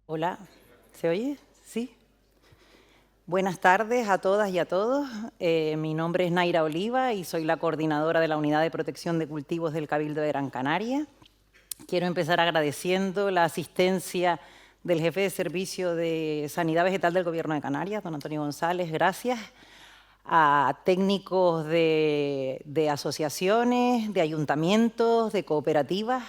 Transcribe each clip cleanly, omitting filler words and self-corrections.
Hola, ¿se oye? Sí. Buenas tardes a todas y a todos. Mi nombre es Naira Oliva y soy la coordinadora de la Unidad de Protección de Cultivos del Cabildo de Gran Canaria. Quiero empezar agradeciendo la asistencia del jefe de Servicio de Sanidad Vegetal del Gobierno de Canarias, don Antonio González, gracias. A técnicos de asociaciones, de ayuntamientos, de cooperativas,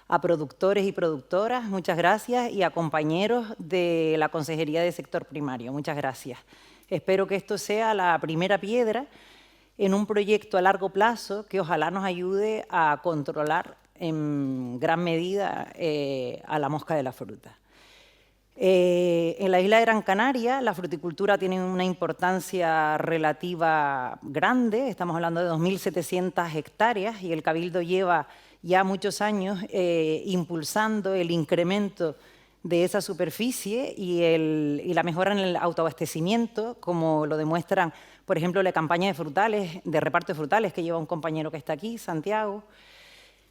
a productores y productoras, muchas gracias, y a compañeros de la Consejería de Sector Primario, muchas gracias. Espero que esto sea la primera piedra en un proyecto a largo plazo que ojalá nos ayude a controlar en gran medida a la mosca de la fruta. En la isla de Gran Canaria, la fruticultura tiene una importancia relativa grande, estamos hablando de 2.700 hectáreas y el Cabildo lleva ya muchos años impulsando el incremento de esa superficie y la mejora en el autoabastecimiento, como lo demuestran, por ejemplo, la campaña de frutales, de reparto de frutales que lleva un compañero que está aquí, Santiago.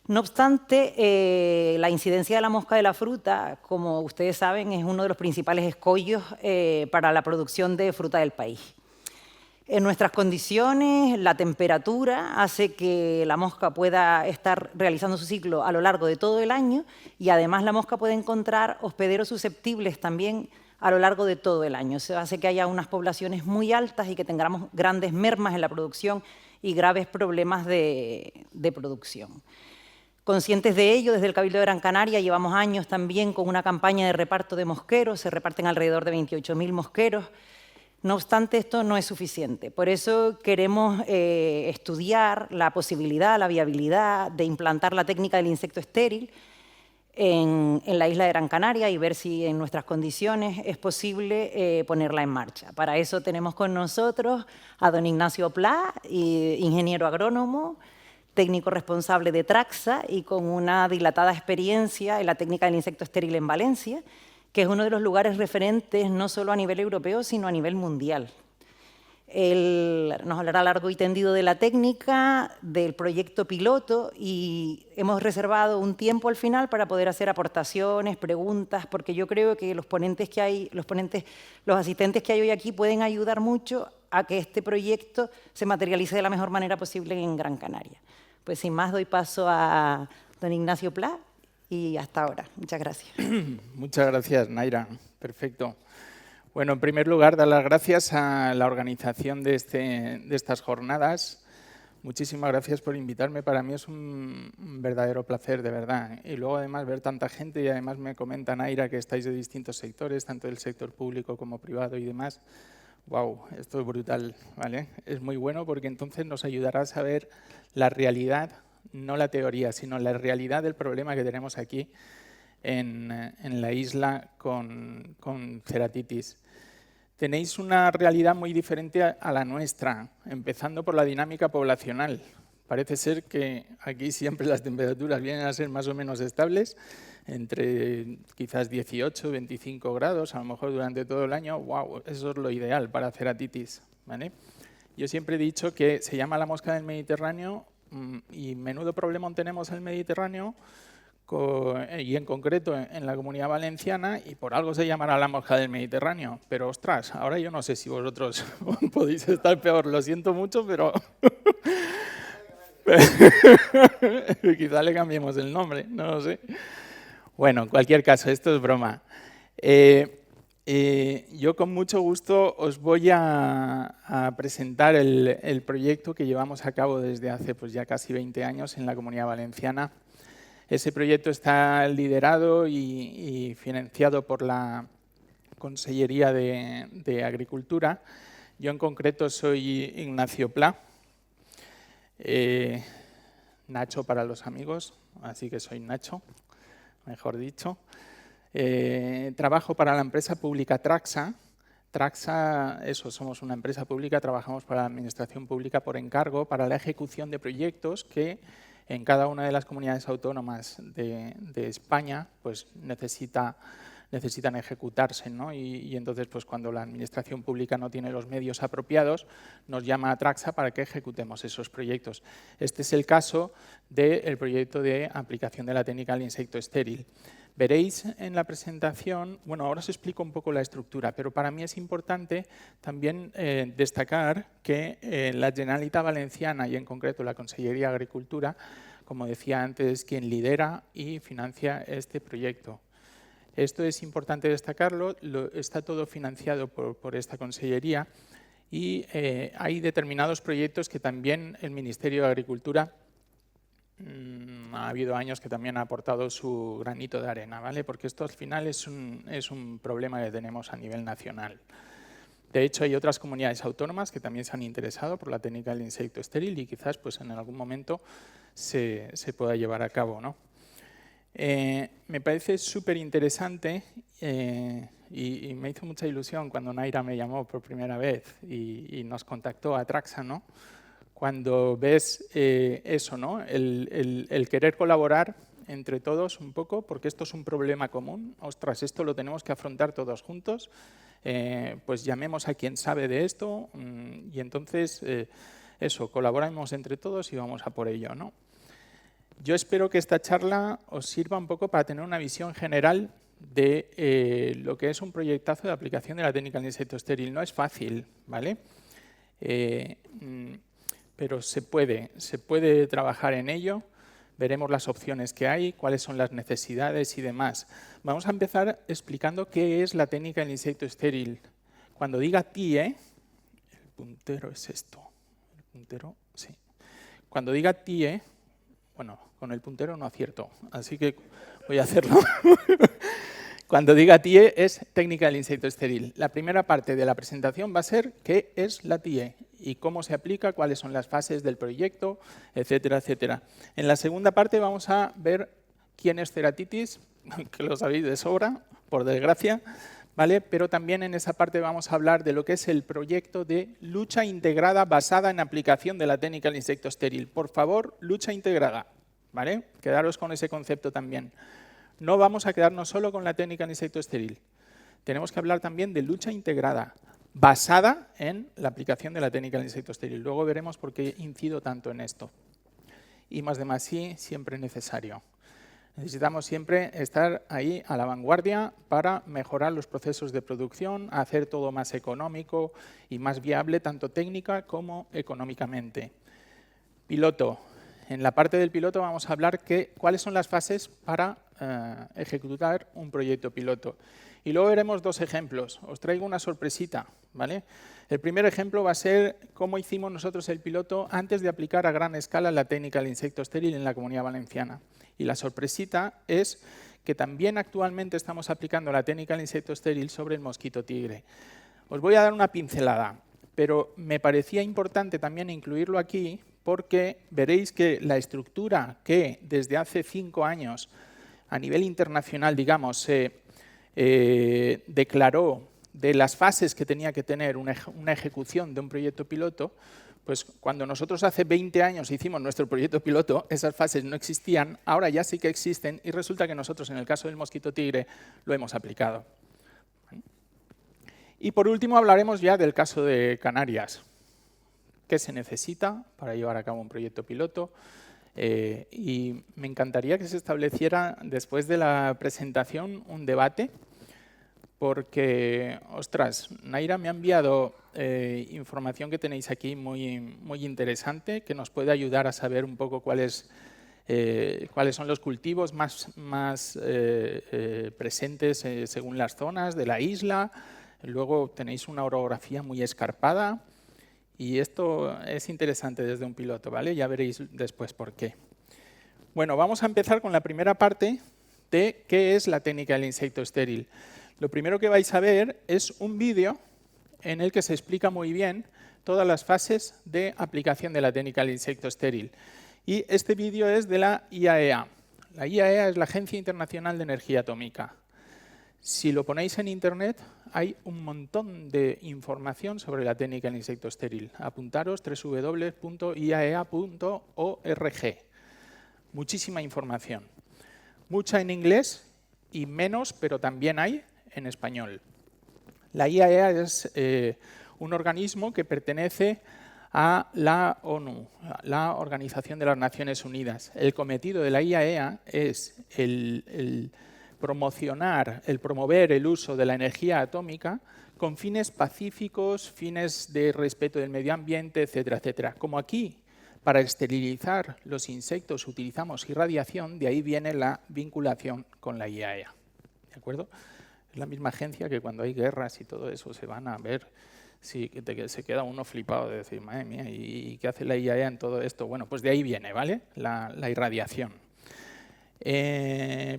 No obstante, la incidencia de la mosca de la fruta, como ustedes saben, es uno de los principales escollos para la producción de fruta del país. En nuestras condiciones, la temperatura hace que la mosca pueda estar realizando su ciclo a lo largo de todo el año y además la mosca puede encontrar hospederos susceptibles también a lo largo de todo el año. Eso hace que haya unas poblaciones muy altas y que tengamos grandes mermas en la producción y graves problemas de producción. Conscientes de ello, desde el Cabildo de Gran Canaria llevamos años también con una campaña de reparto de mosqueros, se reparten alrededor de 28.000 mosqueros. No obstante, esto no es suficiente. Por eso queremos estudiar la posibilidad, la viabilidad de implantar la técnica del insecto estéril en la isla de Gran Canaria y ver si en nuestras condiciones es posible ponerla en marcha. Para eso tenemos con nosotros a don Ignacio Pla, ingeniero agrónomo, técnico responsable de Traxa y con una dilatada experiencia en la técnica del insecto estéril en Valencia, que es uno de los lugares referentes no solo a nivel europeo, sino a nivel mundial. Él nos hablará largo y tendido de la técnica, del proyecto piloto y hemos reservado un tiempo al final para poder hacer aportaciones, preguntas, porque yo creo que los asistentes que hay hoy aquí pueden ayudar mucho a que este proyecto se materialice de la mejor manera posible en Gran Canaria. Pues sin más doy paso a don Ignacio Pla y hasta ahora. Muchas gracias. Muchas gracias, Naira. Perfecto. Bueno, en primer lugar, dar las gracias a la organización de estas jornadas. Muchísimas gracias por invitarme. Para mí es un verdadero placer, de verdad. Y luego, además, ver tanta gente y además me comenta, Naira, que estáis de distintos sectores, tanto del sector público como privado y demás. ¡Wow! Esto es brutal, ¿vale? Es muy bueno porque entonces nos ayudará a saber la realidad, no la teoría, sino la realidad del problema que tenemos aquí en la isla con ceratitis. Tenéis una realidad muy diferente a la nuestra, empezando por la dinámica poblacional. Parece ser que aquí siempre las temperaturas vienen a ser más o menos estables, entre quizás 18, 25 grados, a lo mejor durante todo el año. ¡Wow! Eso es lo ideal para ceratitis, ¿vale? Yo siempre he dicho que se llama la mosca del Mediterráneo y menudo problema tenemos en el Mediterráneo y en concreto en la Comunidad Valenciana, y por algo se llamará la mosca del Mediterráneo. Pero ostras, ahora yo no sé si vosotros podéis estar peor, lo siento mucho, pero quizá le cambiemos el nombre, no lo sé. Bueno, en cualquier caso, esto es broma. Yo con mucho gusto os voy a presentar el proyecto que llevamos a cabo desde hace pues, ya casi 20 años en la Comunidad Valenciana. Ese proyecto está liderado y financiado por la Consellería de Agricultura. Yo en concreto soy Ignacio Pla, Nacho para los amigos, así que soy Nacho, mejor dicho. Trabajo para la empresa pública Traxa. Traxa, somos una empresa pública, trabajamos para la administración pública por encargo para la ejecución de proyectos que en cada una de las comunidades autónomas de España pues necesita necesitan ejecutarse, ¿no? Y entonces, pues cuando la administración pública no tiene los medios apropiados, nos llama a Traxa para que ejecutemos esos proyectos. Este es el caso del proyecto de aplicación de la técnica del insecto estéril. Veréis en la presentación, bueno, ahora os explico un poco la estructura, pero para mí es importante también destacar que la Generalitat Valenciana y en concreto la Consellería de Agricultura, como decía antes, es quien lidera y financia este proyecto. Esto es importante destacarlo, está todo financiado por esta consellería y hay determinados proyectos que también el Ministerio de Agricultura ha habido años que también ha aportado su granito de arena, ¿vale? Porque esto al final es un problema que tenemos a nivel nacional. De hecho, hay otras comunidades autónomas que también se han interesado por la técnica del insecto estéril y quizás pues, en algún momento se pueda llevar a cabo, ¿no? Me parece súper interesante y me hizo mucha ilusión cuando Naira me llamó por primera vez y nos contactó a Traxa, ¿no? Cuando ves eso, ¿no? El querer colaborar entre todos un poco, porque esto es un problema común. Ostras, esto lo tenemos que afrontar todos juntos. Pues llamemos a quien sabe de esto y entonces eso, colaboramos entre todos y vamos a por ello, ¿no? Yo espero que esta charla os sirva un poco para tener una visión general de lo que es un proyectazo de aplicación de la técnica del insecto estéril. No es fácil, ¿vale? Pero se puede trabajar en ello. Veremos las opciones que hay, cuáles son las necesidades y demás. Vamos a empezar explicando qué es la técnica del insecto estéril. Cuando diga TIE, el puntero es esto. El puntero, sí. Cuando diga TIE, bueno, con el puntero no acierto, así que voy a hacerlo. Cuando diga TIE es técnica del insecto estéril. La primera parte de la presentación va a ser qué es la TIE y cómo se aplica, cuáles son las fases del proyecto, etcétera, etcétera. En la segunda parte vamos a ver quién es Ceratitis, que lo sabéis de sobra, por desgracia, ¿vale? Pero también en esa parte vamos a hablar de lo que es el proyecto de lucha integrada basada en aplicación de la técnica del insecto estéril. Por favor, lucha integrada, ¿vale? Quedaros con ese concepto también. No vamos a quedarnos solo con la técnica del insecto estéril. Tenemos que hablar también de lucha integrada, basada en la aplicación de la técnica del insecto estéril. Luego veremos por qué incido tanto en esto. Y más de más sí, siempre necesario. Necesitamos siempre estar ahí a la vanguardia para mejorar los procesos de producción, hacer todo más económico y más viable, tanto técnica como económicamente. Piloto. En la parte del piloto vamos a hablar cuáles son las fases para ejecutar un proyecto piloto. Y luego veremos dos ejemplos. Os traigo una sorpresita, ¿vale? El primer ejemplo va a ser cómo hicimos nosotros el piloto antes de aplicar a gran escala la técnica del insecto estéril en la Comunidad Valenciana. Y la sorpresita es que también actualmente estamos aplicando la técnica del insecto estéril sobre el mosquito tigre. Os voy a dar una pincelada, pero me parecía importante también incluirlo aquí porque veréis que la estructura que desde hace 5 años a nivel internacional, digamos, se declaró de las fases que tenía que tener una ejecución de un proyecto piloto, pues cuando nosotros hace 20 años hicimos nuestro proyecto piloto, esas fases no existían, ahora ya sí que existen y resulta que nosotros en el caso del mosquito tigre lo hemos aplicado. Y por último hablaremos ya del caso de Canarias. ¿Qué se necesita para llevar a cabo un proyecto piloto? Y me encantaría que se estableciera después de la presentación un debate porque, ostras, Naira me ha enviado información que tenéis aquí muy interesante que nos puede ayudar a saber un poco cuáles son los cultivos más presentes según las zonas de la isla. Luego tenéis una orografía muy escarpada. Y esto es interesante desde un piloto, ¿vale? Ya veréis después por qué. Bueno, vamos a empezar con la primera parte de qué es la técnica del insecto estéril. Lo primero que vais a ver es un vídeo en el que se explica muy bien todas las fases de aplicación de la técnica del insecto estéril. Y este vídeo es de la IAEA. La IAEA es la Agencia Internacional de Energía Atómica. Si lo ponéis en internet, hay un montón de información sobre la técnica del insecto estéril. Apuntaros www.iaea.org. Muchísima información. Mucha en inglés y menos, pero también hay en español. La IAEA es un organismo que pertenece a la ONU, la Organización de las Naciones Unidas. El cometido de la IAEA es el promover el uso de la energía atómica con fines pacíficos, fines de respeto del medio ambiente, etcétera, etcétera. Como aquí, para esterilizar los insectos utilizamos irradiación, de ahí viene la vinculación con la IAEA. ¿De acuerdo? Es la misma agencia que cuando hay guerras y todo eso se van a ver, sí, que se queda uno flipado de decir, madre mía, ¿y qué hace la IAEA en todo esto? Bueno, pues de ahí viene, ¿vale? La irradiación.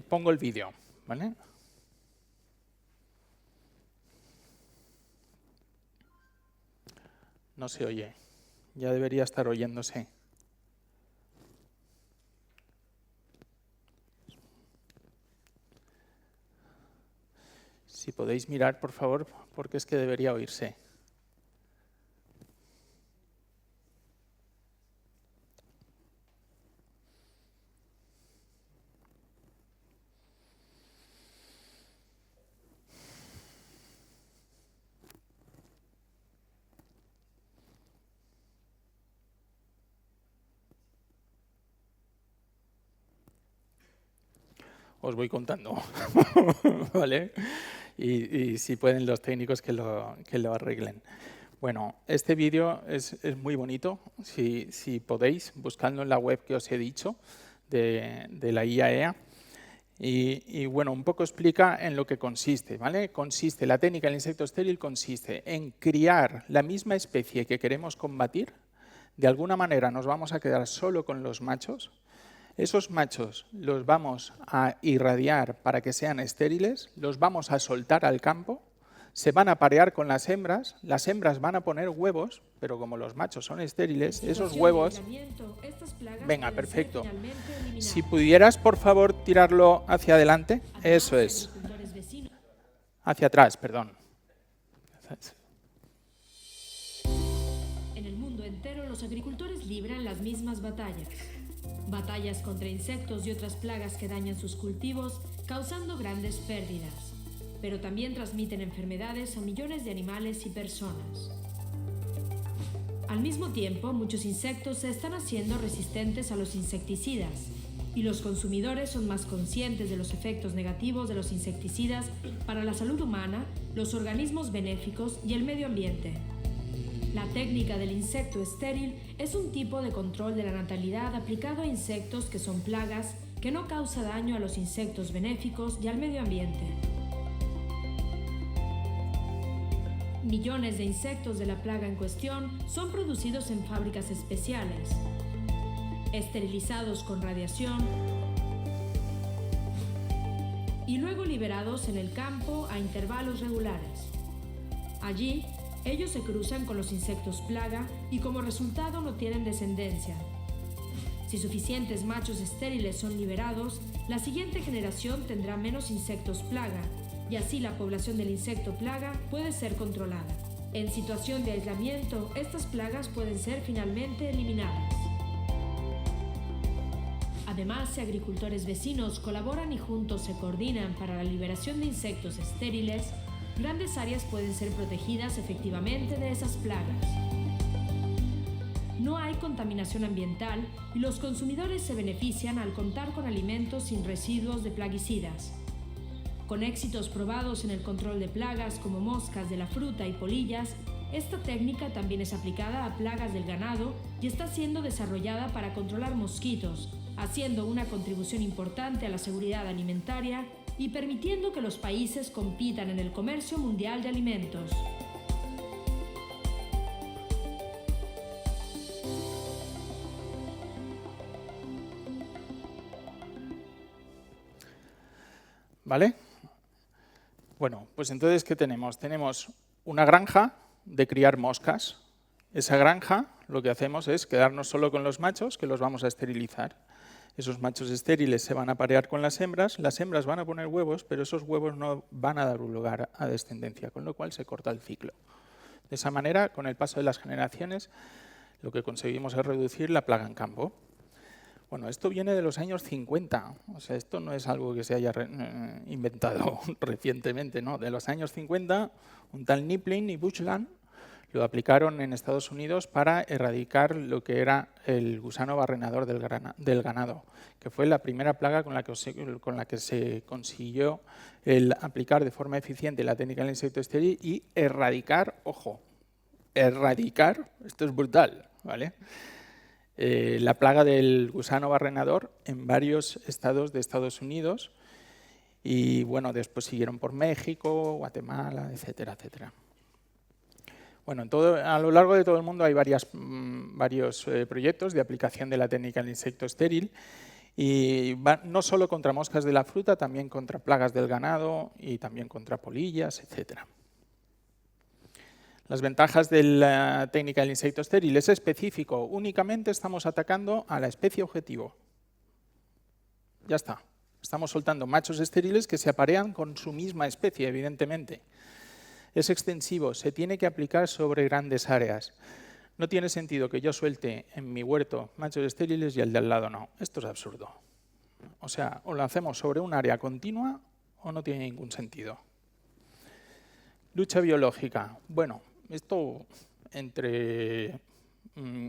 Pongo el vídeo, ¿vale? No se oye. Ya debería estar oyéndose. Si podéis mirar, por favor, porque es que debería oírse. Os voy contando, ¿vale? Y si pueden los técnicos que lo arreglen. Bueno, este vídeo es muy bonito. Si podéis, buscadlo en la web que os he dicho de la IAEA. Y bueno, un poco explica en lo que consiste, ¿vale? La técnica del insecto estéril consiste en criar la misma especie que queremos combatir. De alguna manera nos vamos a quedar solo con los machos. Esos machos los vamos a irradiar para que sean estériles, los vamos a soltar al campo, se van a parear con las hembras van a poner huevos, pero como los machos son estériles, esos huevos... Venga, perfecto. Si pudieras, por favor, tirarlo hacia adelante. Eso es. Hacia atrás, perdón. En el mundo entero, los agricultores libran las mismas batallas. Batallas contra insectos y otras plagas que dañan sus cultivos, causando grandes pérdidas. Pero también transmiten enfermedades a millones de animales y personas. Al mismo tiempo, muchos insectos se están haciendo resistentes a los insecticidas, y los consumidores son más conscientes de los efectos negativos de los insecticidas para la salud humana, los organismos benéficos y el medio ambiente. La técnica del insecto estéril es un tipo de control de la natalidad aplicado a insectos que son plagas, que no causa daño a los insectos benéficos y al medio ambiente. Millones de insectos de la plaga en cuestión son producidos en fábricas especiales, esterilizados con radiación y luego liberados en el campo a intervalos regulares. Allí, ellos se cruzan con los insectos plaga y como resultado no tienen descendencia. Si suficientes machos estériles son liberados, la siguiente generación tendrá menos insectos plaga y así la población del insecto plaga puede ser controlada. En situación de aislamiento, estas plagas pueden ser finalmente eliminadas. Además, si agricultores vecinos colaboran y juntos se coordinan para la liberación de insectos estériles, grandes áreas pueden ser protegidas efectivamente de esas plagas. No hay contaminación ambiental y los consumidores se benefician al contar con alimentos sin residuos de plaguicidas. Con éxitos probados en el control de plagas como moscas de la fruta y polillas, esta técnica también es aplicada a plagas del ganado y está siendo desarrollada para controlar mosquitos, haciendo una contribución importante a la seguridad alimentaria y permitiendo que los países compitan en el comercio mundial de alimentos. ¿Vale? Bueno, pues entonces, ¿qué tenemos? Tenemos una granja de criar moscas. Esa granja, lo que hacemos es quedarnos solo con los machos, que los vamos a esterilizar. Esos machos estériles se van a parear con las hembras van a poner huevos, pero esos huevos no van a dar lugar a descendencia, con lo cual se corta el ciclo. De esa manera, con el paso de las generaciones, lo que conseguimos es reducir la plaga en campo. Bueno, esto viene de los años 50, o sea, esto no es algo que se haya inventado recientemente, no. De los años 50, un tal Niplin y Bushland lo aplicaron en Estados Unidos para erradicar lo que era el gusano barrenador del ganado, que fue la primera plaga con la que se consiguió el aplicar de forma eficiente la técnica del insecto estéril y erradicar, ojo, erradicar, esto es brutal, ¿vale? La plaga del gusano barrenador en varios estados de Estados Unidos y bueno, después siguieron por México, Guatemala, etcétera, etcétera. Bueno, a lo largo de todo el mundo hay varios proyectos de aplicación de la técnica del insecto estéril y no solo contra moscas de la fruta, también contra plagas del ganado y también contra polillas, etcétera. Las ventajas de la técnica del insecto estéril es específico. Únicamente estamos atacando a la especie objetivo. Ya está. Estamos soltando machos estériles que se aparean con su misma especie, evidentemente. Es extensivo, se tiene que aplicar sobre grandes áreas. No tiene sentido que yo suelte en mi huerto machos estériles y el de al lado no. Esto es absurdo. O sea, o lo hacemos sobre un área continua o no tiene ningún sentido. Lucha biológica. Bueno, esto entre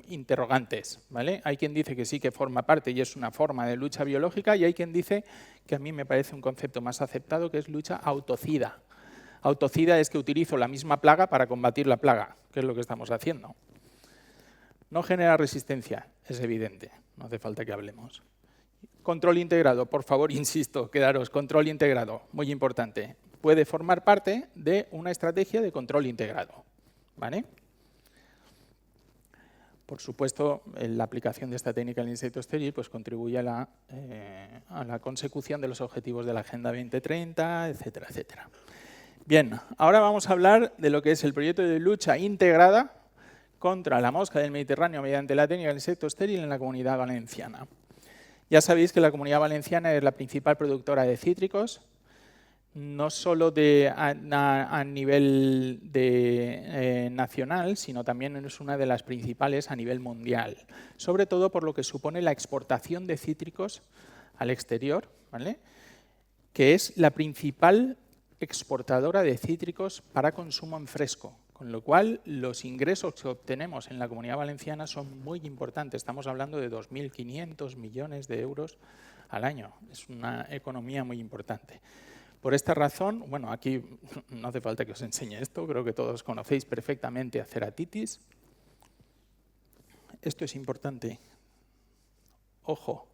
interrogantes, ¿vale? Hay quien dice que sí que forma parte y es una forma de lucha biológica y hay quien dice que a mí me parece un concepto más aceptado que es lucha autocida. Autocida es que utilizo la misma plaga para combatir la plaga, que es lo que estamos haciendo. No genera resistencia, es evidente, no hace falta que hablemos. Control integrado, por favor, insisto, quedaros, control integrado, muy importante. Puede formar parte de una estrategia de control integrado, ¿vale? Por supuesto, la aplicación de esta técnica del insecto estéril pues, contribuye a la consecución de los objetivos de la Agenda 2030, etcétera, etcétera. Bien, ahora vamos a hablar de lo que es el proyecto de lucha integrada contra la mosca del Mediterráneo mediante la técnica del insecto estéril en la Comunidad Valenciana. Ya sabéis que la Comunidad Valenciana es la principal productora de cítricos, no solo a nivel nacional, sino también es una de las principales a nivel mundial, sobre todo por lo que supone la exportación de cítricos al exterior, ¿vale? Que es la principal exportadora de cítricos para consumo en fresco, con lo cual los ingresos que obtenemos en la Comunidad Valenciana son muy importantes. Estamos hablando de 2.500 millones de euros al año. Es una economía muy importante. Por esta razón, bueno, aquí no hace falta que os enseñe esto, creo que todos conocéis perfectamente a Ceratitis. Esto es importante. Ojo.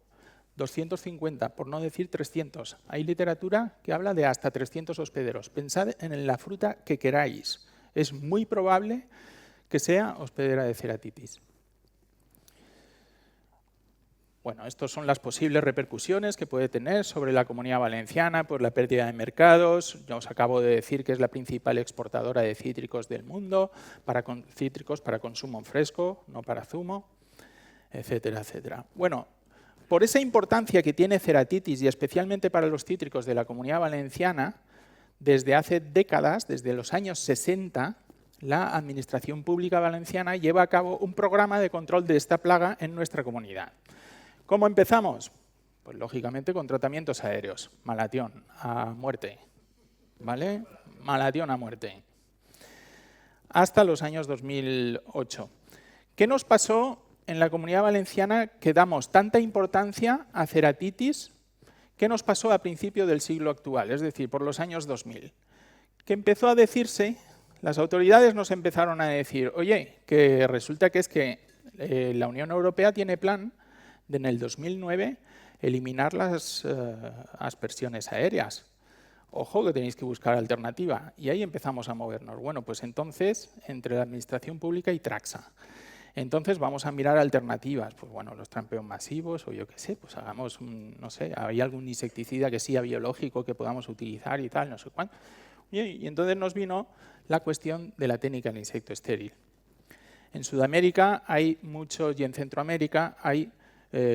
250, por no decir 300. Hay literatura que habla de hasta 300 hospederos. Pensad en la fruta que queráis. Es muy probable que sea hospedera de Ceratitis. Bueno, estas son las posibles repercusiones que puede tener sobre la Comunidad Valenciana por la pérdida de mercados. Ya os acabo de decir que es la principal exportadora de cítricos del mundo, cítricos para consumo fresco, no para zumo, etcétera, etcétera. Bueno, por esa importancia que tiene Ceratitis y especialmente para los cítricos de la Comunidad Valenciana, desde hace décadas, desde los años 60, la Administración Pública Valenciana lleva a cabo un programa de control de esta plaga en nuestra comunidad. ¿Cómo empezamos? Pues lógicamente con tratamientos aéreos, malatión a muerte, ¿vale? Malatión a muerte. Hasta los años 2008. ¿Qué nos pasó en la Comunidad Valenciana que damos tanta importancia a Ceratitis? ¿Qué nos pasó a principios del siglo actual, es decir, por los años 2000? Que empezó a decirse, las autoridades nos empezaron a decir, oye, que resulta que es que la Unión Europea tiene plan de en el 2009 eliminar las aspersiones aéreas. Ojo que tenéis que buscar alternativa. Y ahí empezamos a movernos. Bueno, pues entonces, entre la Administración Pública y Traxa. Entonces vamos a mirar alternativas, pues bueno, los trampeos masivos o yo qué sé, pues hagamos, no sé, ¿hay algún insecticida que sea biológico que podamos utilizar y tal, no sé cuánto? Y entonces nos vino la cuestión de la técnica del insecto estéril. En Sudamérica hay mucho, y en Centroamérica hay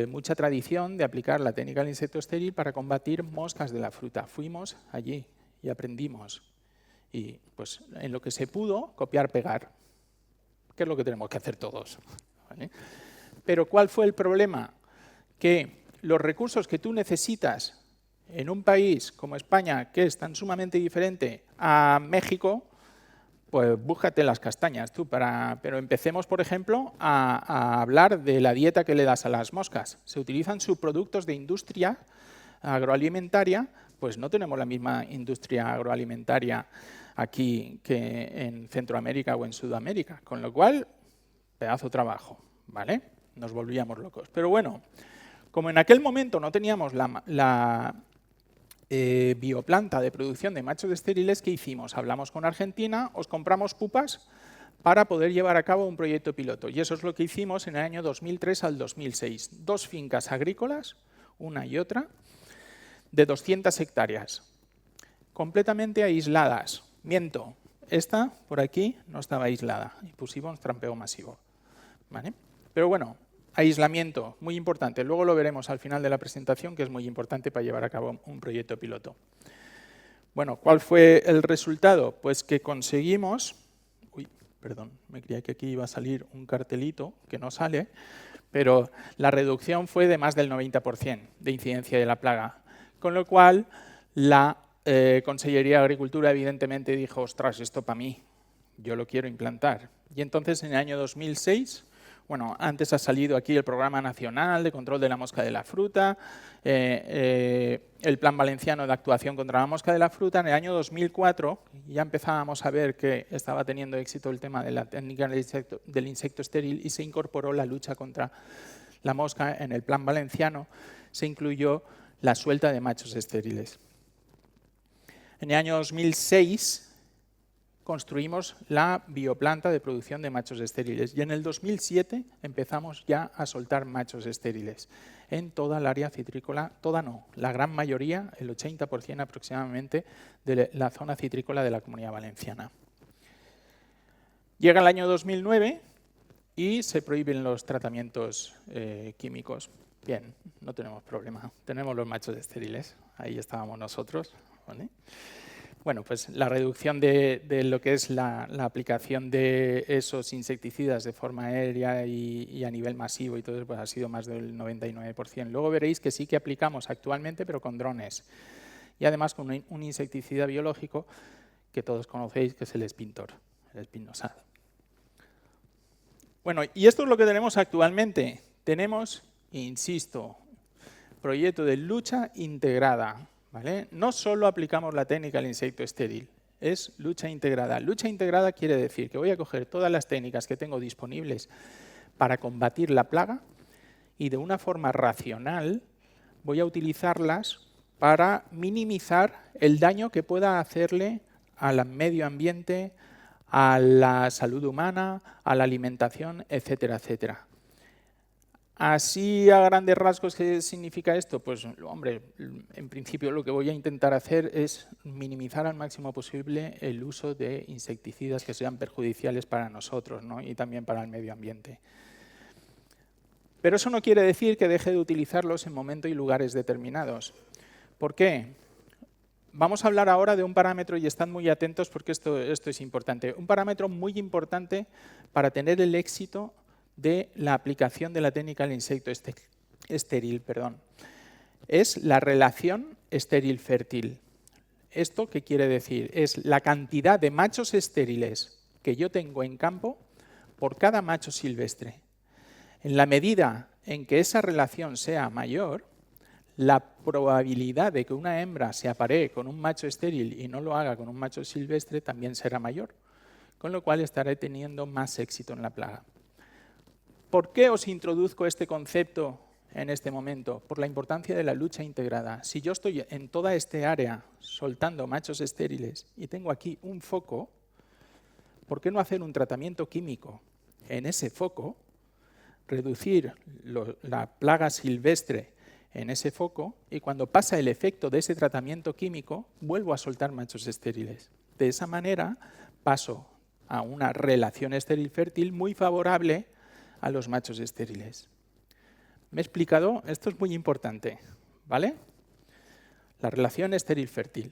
mucha tradición de aplicar la técnica del insecto estéril para combatir moscas de la fruta. Fuimos allí y aprendimos. Y pues en lo que se pudo, copiar, pegar. ¿Qué es lo que tenemos que hacer todos? ¿Vale? Pero ¿cuál fue el problema? que los recursos que tú necesitas en un país como España, que es tan sumamente diferente a México, pues búscate las castañas tú. Pero empecemos, por ejemplo, a hablar de la dieta que le das a las moscas. Se utilizan subproductos de industria agroalimentaria, pues no tenemos la misma industria agroalimentaria aquí que en Centroamérica o en Sudamérica, con lo cual, pedazo de trabajo, ¿vale? Nos volvíamos locos. Pero bueno, como en aquel momento no teníamos la bioplanta de producción de machos estériles, ¿qué hicimos? Hablamos con Argentina, os compramos pupas para poder llevar a cabo un proyecto piloto. Y eso es lo que hicimos en el año 2003 al 2006. 2 fincas agrícolas, una y otra, de 200 hectáreas, completamente aisladas. Miento, esta por aquí no estaba aislada y pusimos trampeo masivo, ¿vale? Pero bueno, aislamiento, muy importante. Luego lo veremos al final de la presentación, que es muy importante para llevar a cabo un proyecto piloto. Bueno, ¿cuál fue el resultado? Pues que conseguimos... Uy, perdón, me creía que aquí iba a salir un cartelito que no sale, pero la reducción fue de más del 90% de incidencia de la plaga. Con lo cual, la Consellería de Agricultura evidentemente dijo, ostras, esto para mí, yo lo quiero implantar. Y entonces en el año 2006, bueno, antes ha salido aquí el Programa Nacional de Control de la Mosca de la Fruta, el Plan Valenciano de Actuación contra la Mosca de la Fruta. En el año 2004 ya empezábamos a ver que estaba teniendo éxito el tema de la técnica del insecto estéril y se incorporó la lucha contra la mosca en el Plan Valenciano. Se incluyó la suelta de machos estériles. En el año 2006 construimos la bioplanta de producción de machos estériles y en el 2007 empezamos ya a soltar machos estériles en toda el área citrícola, toda no, la gran mayoría, el 80% aproximadamente de la zona citrícola de la Comunidad Valenciana. Llega el año 2009 y se prohíben los tratamientos químicos. Bien, no tenemos problema, tenemos los machos estériles, ahí estábamos nosotros, ¿vale? Bueno, pues la reducción de lo que es la aplicación de esos insecticidas de forma aérea y a nivel masivo y todo eso, pues ha sido más del 99%. Luego veréis que sí que aplicamos actualmente, pero con drones. Y además con un insecticida biológico que todos conocéis, que es el espintor, el espinosado. Bueno, y esto es lo que tenemos actualmente. Tenemos, insisto, proyecto de lucha integrada, ¿vale? No solo aplicamos la técnica al insecto estéril, es lucha integrada. Lucha integrada quiere decir que voy a coger todas las técnicas que tengo disponibles para combatir la plaga y de una forma racional voy a utilizarlas para minimizar el daño que pueda hacerle al medio ambiente, a la salud humana, a la alimentación, etcétera, etcétera. Así, a grandes rasgos, ¿qué significa esto? Pues, hombre, en principio lo que voy a intentar hacer es minimizar al máximo posible el uso de insecticidas que sean perjudiciales para nosotros, ¿no? Y también para el medio ambiente. Pero eso no quiere decir que deje de utilizarlos en momentos y lugares determinados. ¿Por qué? Vamos a hablar ahora de un parámetro y estad muy atentos porque esto es importante. Un parámetro muy importante para tener el éxito de la aplicación de la técnica al insecto estéril, es la relación estéril-fértil. ¿Esto qué quiere decir? Es la cantidad de machos estériles que yo tengo en campo por cada macho silvestre. En la medida en que esa relación sea mayor, la probabilidad de que una hembra se aparee con un macho estéril y no lo haga con un macho silvestre también será mayor, con lo cual estaré teniendo más éxito en la plaga. ¿Por qué os introduzco este concepto en este momento? Por la importancia de la lucha integrada. Si yo estoy en toda este área soltando machos estériles y tengo aquí un foco, ¿por qué no hacer un tratamiento químico en ese foco, reducir la plaga silvestre en ese foco y cuando pasa el efecto de ese tratamiento químico vuelvo a soltar machos estériles? De esa manera paso a una relación estéril-fértil muy favorable a los machos estériles. ¿Me he explicado? Esto es muy importante, ¿vale? La relación estéril-fértil.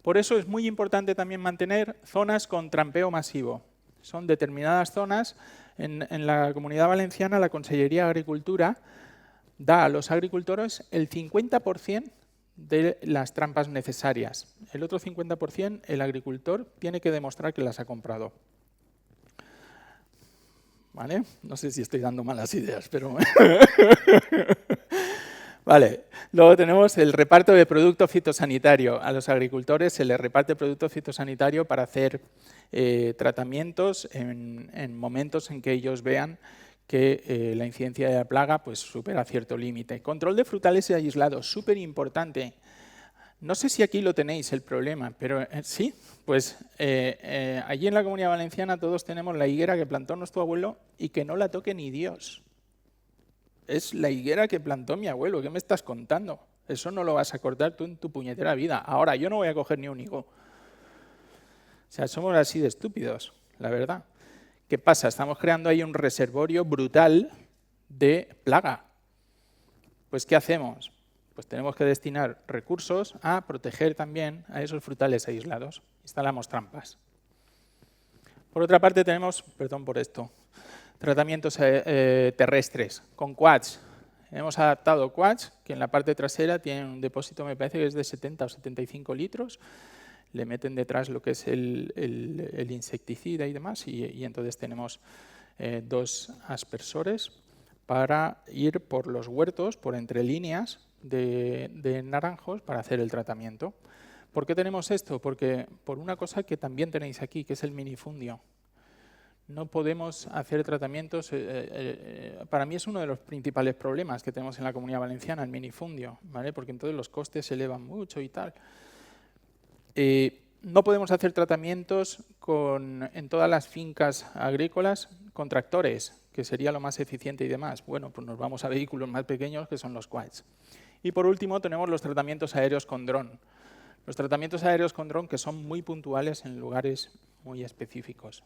Por eso es muy importante también mantener zonas con trampeo masivo. Son determinadas zonas. En la Comunidad Valenciana, la Consellería de Agricultura da a los agricultores el 50% de las trampas necesarias. El otro 50% el agricultor tiene que demostrar que las ha comprado. ¿Vale? No sé si estoy dando malas ideas, pero... Vale. Luego tenemos el reparto de producto fitosanitario. A los agricultores se les reparte producto fitosanitario para hacer tratamientos en momentos en que ellos vean que la incidencia de la plaga pues, supera cierto límite. Control de frutales y aislados, súper importante. No sé si aquí lo tenéis el problema, pero sí, pues allí en la Comunidad Valenciana todos tenemos la higuera que plantó nuestro abuelo y que no la toque ni Dios. Es la higuera que plantó mi abuelo, ¿qué me estás contando? Eso no lo vas a cortar tú en tu puñetera vida. Ahora, yo no voy a coger ni un higo. O sea, somos así de estúpidos, la verdad. ¿Qué pasa? Estamos creando ahí un reservorio brutal de plaga. Pues, ¿qué hacemos? Pues tenemos que destinar recursos a proteger también a esos frutales aislados. Instalamos trampas. Por otra parte tenemos, perdón por esto, tratamientos terrestres con quads. Hemos adaptado quads que en la parte trasera tienen un depósito, me parece que es de 70 o 75 litros. Le meten detrás lo que es el insecticida y demás y entonces tenemos 2 aspersores para ir por los huertos, por entre líneas de naranjos para hacer el tratamiento. ¿Por qué tenemos esto? Porque por una cosa que también tenéis aquí, que es el minifundio. No podemos hacer tratamientos, para mí es uno de los principales problemas que tenemos en la Comunidad Valenciana, el minifundio, ¿vale? Porque entonces los costes se elevan mucho y tal. No podemos hacer tratamientos en todas las fincas agrícolas con tractores, que sería lo más eficiente y demás. Bueno, pues nos vamos a vehículos más pequeños que son los quads. Y por último tenemos los tratamientos aéreos con dron. Los tratamientos aéreos con dron que son muy puntuales en lugares muy específicos.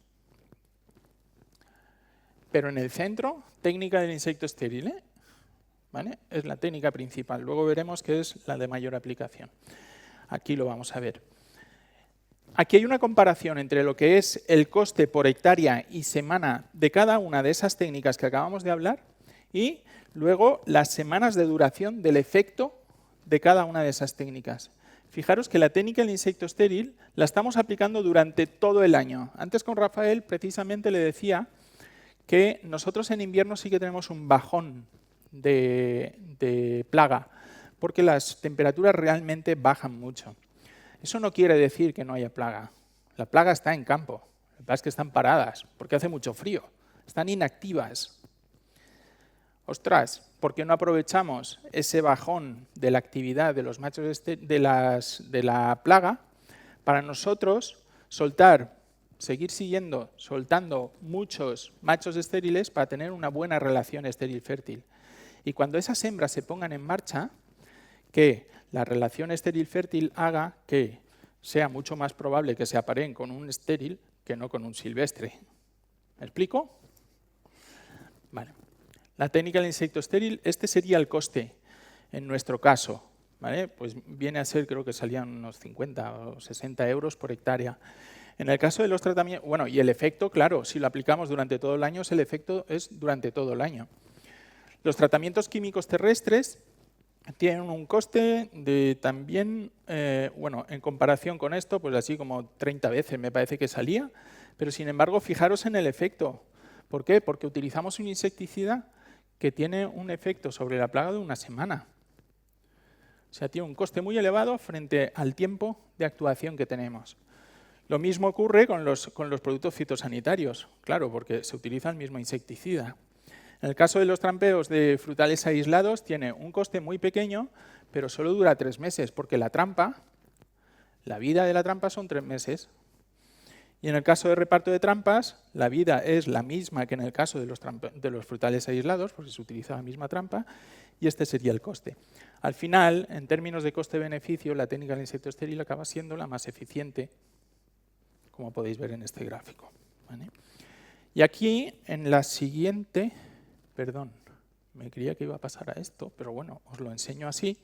Pero en el centro, técnica del insecto estéril, ¿vale? Es la técnica principal. Luego veremos que es la de mayor aplicación. Aquí lo vamos a ver. Aquí hay una comparación entre lo que es el coste por hectárea y semana de cada una de esas técnicas que acabamos de hablar y luego las semanas de duración del efecto de cada una de esas técnicas. Fijaros que la técnica del insecto estéril la estamos aplicando durante todo el año. Antes con Rafael precisamente le decía que nosotros en invierno sí que tenemos un bajón de plaga, porque las temperaturas realmente bajan mucho. Eso no quiere decir que no haya plaga. La plaga está en campo. Lo que pasa es que están paradas, porque hace mucho frío. Están inactivas. Ostras, ¿por qué no aprovechamos ese bajón de la actividad de los machos de la plaga para nosotros seguir soltando muchos machos estériles para tener una buena relación estéril-fértil? Y cuando esas hembras se pongan en marcha, que la relación estéril-fértil haga que sea mucho más probable que se apareen con un estéril que no con un silvestre. ¿Me explico? Vale. La técnica del insecto estéril, este sería el coste en nuestro caso, ¿vale? Pues viene a ser, creo que salían unos 50 o 60 euros por hectárea. En el caso de los tratamientos, bueno, y el efecto, claro, si lo aplicamos durante todo el año, el efecto es durante todo el año. Los tratamientos químicos terrestres tienen un coste de también, bueno, en comparación con esto, pues así como 30 veces me parece que salía, pero sin embargo, fijaros en el efecto. ¿Por qué? Porque utilizamos un insecticida que tiene un efecto sobre la plaga de una semana. O sea, tiene un coste muy elevado frente al tiempo de actuación que tenemos. Lo mismo ocurre con los productos fitosanitarios, claro, porque se utiliza el mismo insecticida. En el caso de los trampeos de frutales aislados tiene un coste muy pequeño, pero solo dura 3 meses, porque la vida de la trampa son 3 meses. Y en el caso de reparto de trampas, la vida es la misma que en el caso de los frutales aislados, porque se utiliza la misma trampa, y este sería el coste. Al final, en términos de coste-beneficio, la técnica del insecto estéril acaba siendo la más eficiente, como podéis ver en este gráfico, ¿vale? Y aquí, en la siguiente, perdón, me creía que iba a pasar a esto, pero bueno, os lo enseño así.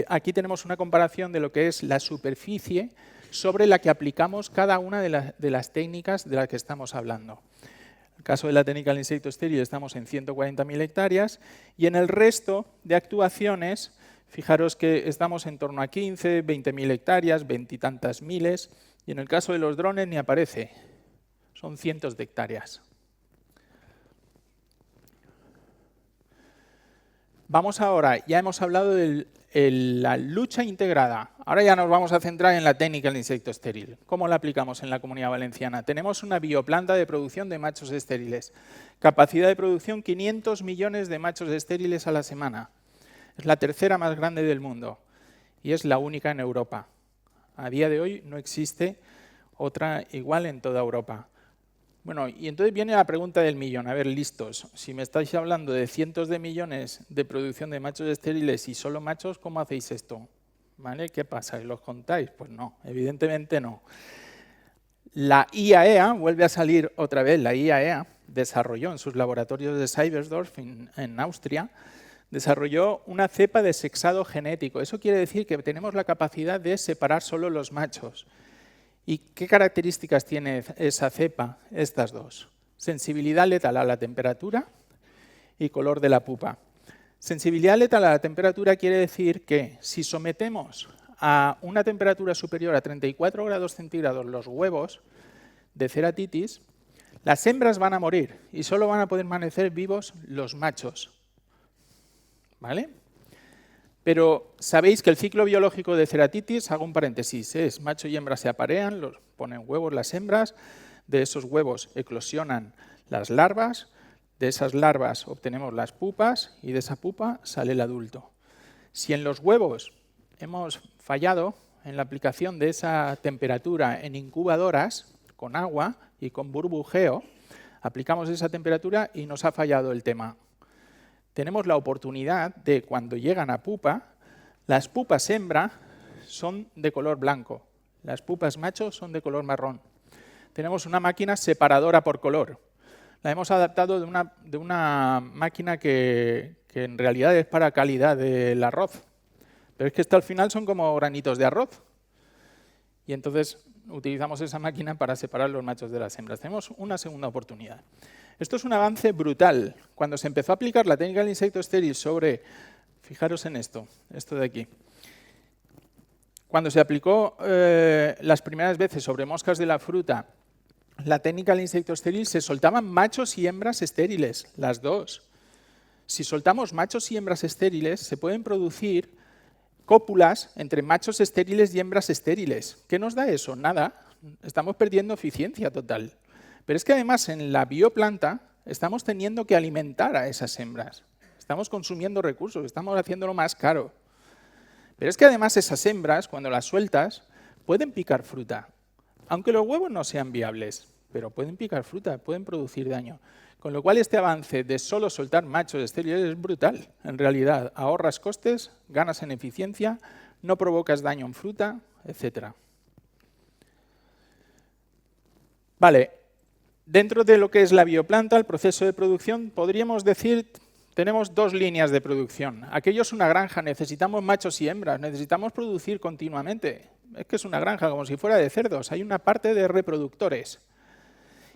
Aquí tenemos una comparación de lo que es la superficie sobre la que aplicamos cada una de las técnicas de las que estamos hablando. En el caso de la técnica del insecto estéril estamos en 140.000 hectáreas y en el resto de actuaciones, fijaros que estamos en torno a 15, 20.000 hectáreas, 20 y tantas miles, y en el caso de los drones ni aparece, son cientos de hectáreas. Vamos ahora, ya hemos hablado de la lucha integrada. Ahora ya nos vamos a centrar en la técnica del insecto estéril. ¿Cómo la aplicamos en la Comunidad Valenciana? Tenemos una bioplanta de producción de machos estériles. Capacidad de producción 500 millones de machos estériles a la semana. Es la tercera más grande del mundo y es la única en Europa. A día de hoy no existe otra igual en toda Europa. Bueno, y entonces viene la pregunta del millón. A ver, listos, si me estáis hablando de cientos de millones de producción de machos estériles y solo machos, ¿cómo hacéis esto? ¿Vale? ¿Qué pasa? ¿Los contáis? Pues no, evidentemente no. La IAEA, vuelve a salir otra vez, la IAEA desarrolló en sus laboratorios de Seibersdorf, en Austria, desarrolló una cepa de sexado genético. Eso quiere decir que tenemos la capacidad de separar solo los machos. ¿Y qué características tiene esa cepa? Estas dos. Sensibilidad letal a la temperatura y color de la pupa. Sensibilidad letal a la temperatura quiere decir que si sometemos a una temperatura superior a 34 grados centígrados los huevos de ceratitis, las hembras van a morir y solo van a poder permanecer vivos los machos. ¿Vale? Pero sabéis que el ciclo biológico de ceratitis, hago un paréntesis, es macho y hembra se aparean, los ponen huevos las hembras, de esos huevos eclosionan las larvas, de esas larvas obtenemos las pupas y de esa pupa sale el adulto. Si en los huevos hemos fallado en la aplicación de esa temperatura en incubadoras con agua y con burbujeo, aplicamos esa temperatura y nos ha fallado el tema. Tenemos la oportunidad de, cuando llegan a pupa, las pupas hembra son de color blanco, las pupas macho son de color marrón. Tenemos una máquina separadora por color. La hemos adaptado de una máquina que en realidad es para calidad del arroz, pero es que esto al final son como granitos de arroz. Y entonces utilizamos esa máquina para separar los machos de las hembras. Tenemos una segunda oportunidad. Esto es un avance brutal. Cuando se empezó a aplicar la técnica del insecto estéril sobre, fijaros en esto de aquí. Cuando se aplicó las primeras veces sobre moscas de la fruta, la técnica del insecto estéril, se soltaban machos y hembras estériles, las dos. Si soltamos machos y hembras estériles, se pueden producir cópulas entre machos estériles y hembras estériles. ¿Qué nos da eso? Nada. Estamos perdiendo eficiencia total. Pero es que además en la bioplanta estamos teniendo que alimentar a esas hembras. Estamos consumiendo recursos, estamos haciéndolo más caro. Pero es que además esas hembras, cuando las sueltas, pueden picar fruta. Aunque los huevos no sean viables, pero pueden picar fruta, pueden producir daño. Con lo cual este avance de solo soltar machos estériles es brutal. En realidad ahorras costes, ganas en eficiencia, no provocas daño en fruta, etc. Vale. Dentro de lo que es la bioplanta, el proceso de producción, podríamos decir, tenemos dos líneas de producción. Aquello es una granja, necesitamos machos y hembras, necesitamos producir continuamente. Es que es una granja, como si fuera de cerdos, hay una parte de reproductores.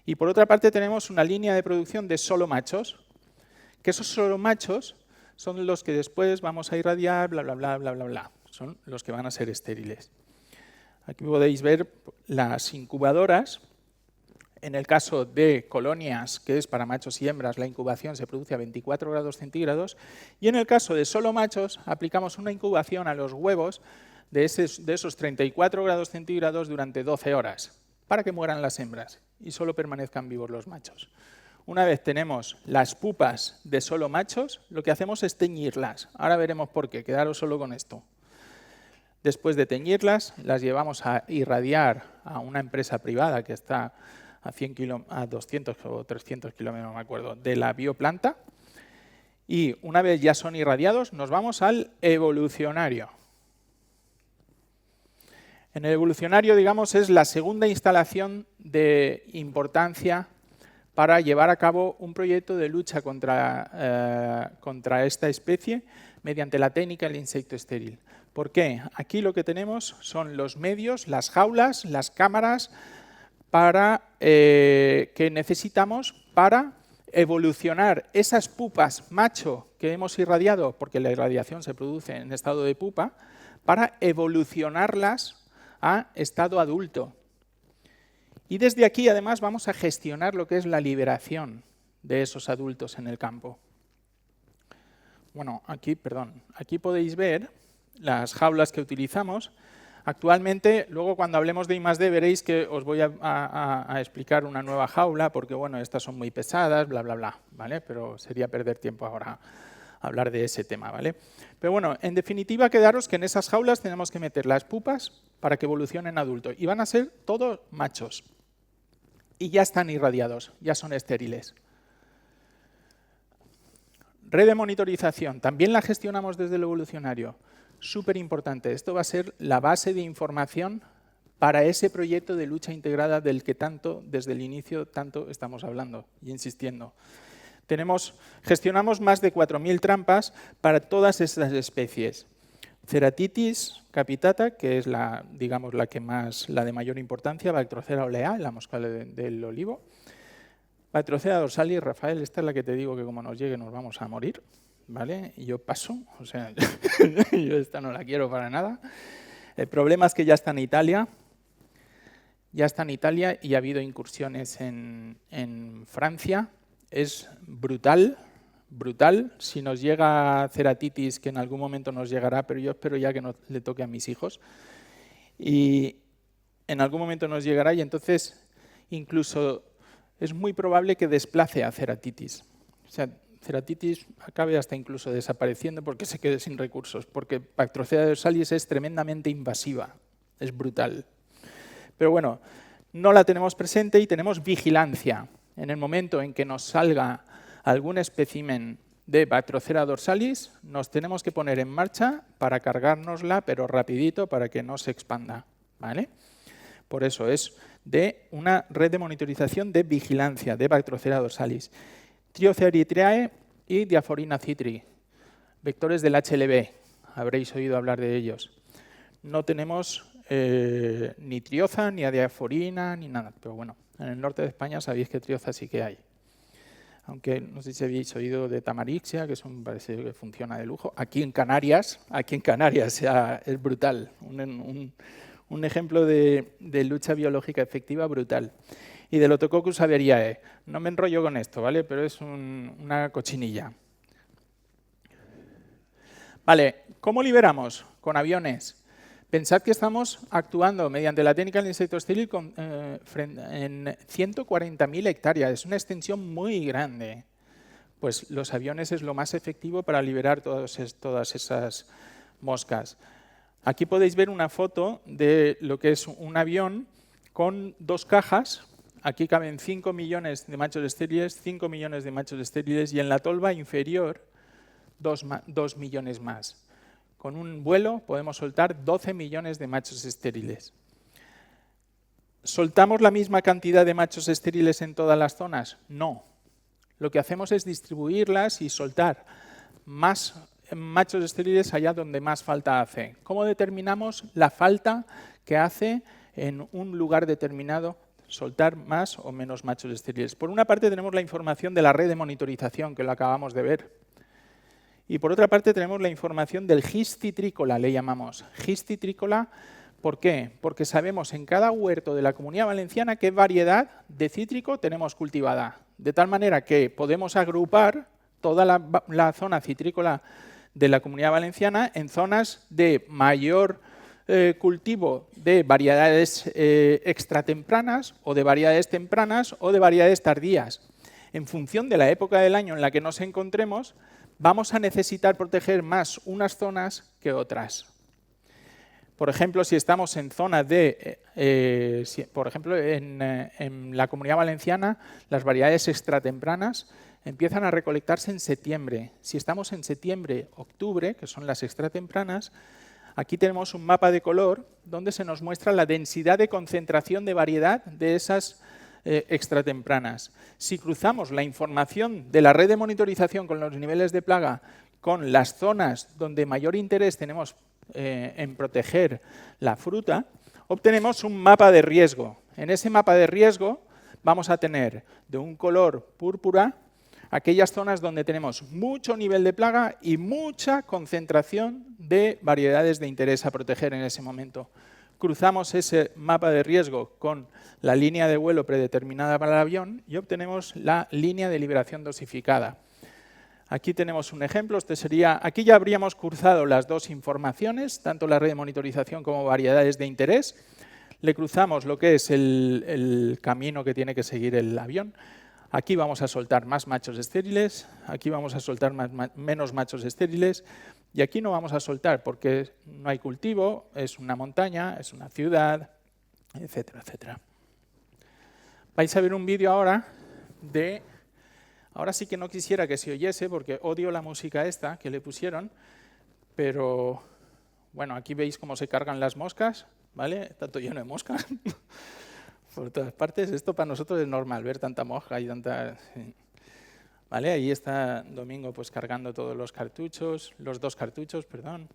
Y por otra parte tenemos una línea de producción de solo machos, que esos solo machos son los que después vamos a irradiar, bla, bla, bla, bla, bla, bla. Son los que van a ser estériles. Aquí podéis ver las incubadoras. En el caso de colonias, que es para machos y hembras, la incubación se produce a 24 grados centígrados. Y en el caso de solo machos, aplicamos una incubación a los huevos de esos 34 grados centígrados durante 12 horas, para que mueran las hembras y solo permanezcan vivos los machos. Una vez tenemos las pupas de solo machos, lo que hacemos es teñirlas. Ahora veremos por qué, quedaros solo con esto. Después de teñirlas, las llevamos a irradiar a una empresa privada que está a 200 o 300 kilómetros, no me acuerdo, de la bioplanta. Y una vez ya son irradiados, nos vamos al evolucionario. En el evolucionario, digamos, es la segunda instalación de importancia para llevar a cabo un proyecto de lucha contra esta especie mediante la técnica del insecto estéril. ¿Por qué? Aquí lo que tenemos son los medios, las jaulas, las cámaras que necesitamos para evolucionar esas pupas macho que hemos irradiado, porque la irradiación se produce en estado de pupa, para evolucionarlas a estado adulto. Y desde aquí, además, vamos a gestionar lo que es la liberación de esos adultos en el campo. Bueno, aquí podéis ver las jaulas que utilizamos. Actualmente, luego cuando hablemos de I+D veréis que os voy a explicar una nueva jaula, porque bueno, estas son muy pesadas, bla, bla, bla, ¿vale? Pero sería perder tiempo ahora hablar de ese tema, ¿vale? Pero bueno, en definitiva, quedaros que en esas jaulas tenemos que meter las pupas para que evolucionen adultos. Y van a ser todos machos. Y ya están irradiados, ya son estériles. Red de monitorización, también la gestionamos desde el evolucionario. Súper importante, esto va a ser la base de información para ese proyecto de lucha integrada del que desde el inicio, tanto estamos hablando y insistiendo. Gestionamos más de 4.000 trampas para todas estas especies. Ceratitis capitata, que es la de mayor importancia, Bactrocera olea, la mosca del olivo. Bactrocera dorsalis, Rafael, esta es la que te digo que como nos llegue nos vamos a morir. ¿Vale? Y yo paso, o sea, yo esta no la quiero para nada. El problema es que ya está en Italia. Ya está en Italia y ha habido incursiones en Francia. Es brutal, brutal. Si nos llega ceratitis, que en algún momento nos llegará, pero yo espero ya que no le toque a mis hijos. Y en algún momento nos llegará y entonces incluso es muy probable que desplace a ceratitis. O sea, ceratitis acabe hasta incluso desapareciendo porque se quede sin recursos, porque Bactrocera dorsalis es tremendamente invasiva, es brutal. Pero bueno, no la tenemos presente y tenemos vigilancia. En el momento en que nos salga algún espécimen de Bactrocera dorsalis, nos tenemos que poner en marcha para cargárnosla, pero rapidito, para que no se expanda, ¿vale? Por eso es de una red de monitorización de vigilancia de Bactrocera dorsalis. Triocia eritreae y Diaphorina citri, vectores del HLB, habréis oído hablar de ellos. No tenemos ni trioza, ni diaforina, ni nada, pero bueno, en el norte de España sabéis que trioza sí que hay. Aunque no sé si habéis oído de tamarixia, que parece que funciona de lujo. Aquí en Canarias es brutal, un ejemplo de lucha biológica efectiva brutal. Y del Otococcus averiae. No me enrollo con esto, ¿vale? Pero es una cochinilla. Vale, ¿cómo liberamos? Con aviones. Pensad que estamos actuando mediante la técnica del insecto estéril en 140.000 hectáreas. Es una extensión muy grande. Pues los aviones es lo más efectivo para liberar todas esas moscas. Aquí podéis ver una foto de lo que es un avión con dos cajas. Aquí caben 5 millones de machos estériles, 5 millones de machos estériles y en la tolva inferior 2 millones más. Con un vuelo podemos soltar 12 millones de machos estériles. ¿Soltamos la misma cantidad de machos estériles en todas las zonas? No. Lo que hacemos es distribuirlas y soltar más machos estériles allá donde más falta hace. ¿Cómo determinamos la falta que hace en un lugar determinado? Soltar más o menos machos estériles. Por una parte tenemos la información de la red de monitorización, que lo acabamos de ver. Y por otra parte tenemos la información del GIS citrícola, le llamamos. GIS citrícola, ¿por qué? Porque sabemos en cada huerto de la Comunidad Valenciana qué variedad de cítrico tenemos cultivada. De tal manera que podemos agrupar toda la zona citrícola de la Comunidad Valenciana en zonas de mayor cultivo de variedades extratempranas o de variedades tempranas o de variedades tardías. En función de la época del año en la que nos encontremos, vamos a necesitar proteger más unas zonas que otras. Por ejemplo, si estamos en zonas por ejemplo, en la Comunidad Valenciana, las variedades extratempranas empiezan a recolectarse en septiembre. Si estamos en septiembre, octubre, que son las extratempranas, aquí tenemos un mapa de color donde se nos muestra la densidad de concentración de variedad de esas extratempranas. Si cruzamos la información de la red de monitorización con los niveles de plaga con las zonas donde mayor interés tenemos en proteger la fruta, obtenemos un mapa de riesgo. En ese mapa de riesgo vamos a tener de un color púrpura aquellas zonas donde tenemos mucho nivel de plaga y mucha concentración de variedades de interés a proteger en ese momento. Cruzamos ese mapa de riesgo con la línea de vuelo predeterminada para el avión y obtenemos la línea de liberación dosificada. Aquí tenemos un ejemplo. Aquí ya habríamos cruzado las dos informaciones, tanto la red de monitorización como variedades de interés. Le cruzamos lo que es el camino que tiene que seguir el avión. Aquí vamos a soltar más machos estériles, aquí vamos a soltar menos machos estériles y aquí no vamos a soltar porque no hay cultivo, es una montaña, es una ciudad, etcétera, etcétera. Vais a ver un vídeo ahora de... Ahora sí que no quisiera que se oyese porque odio la música esta que le pusieron, pero bueno, aquí veis cómo se cargan las moscas, ¿vale? Está todo lleno de moscas. Por todas partes, esto para nosotros es normal, ver tanta mosca y tanta... Sí. ¿Vale? Ahí está Domingo pues cargando todos los cartuchos, los dos cartuchos, perdón.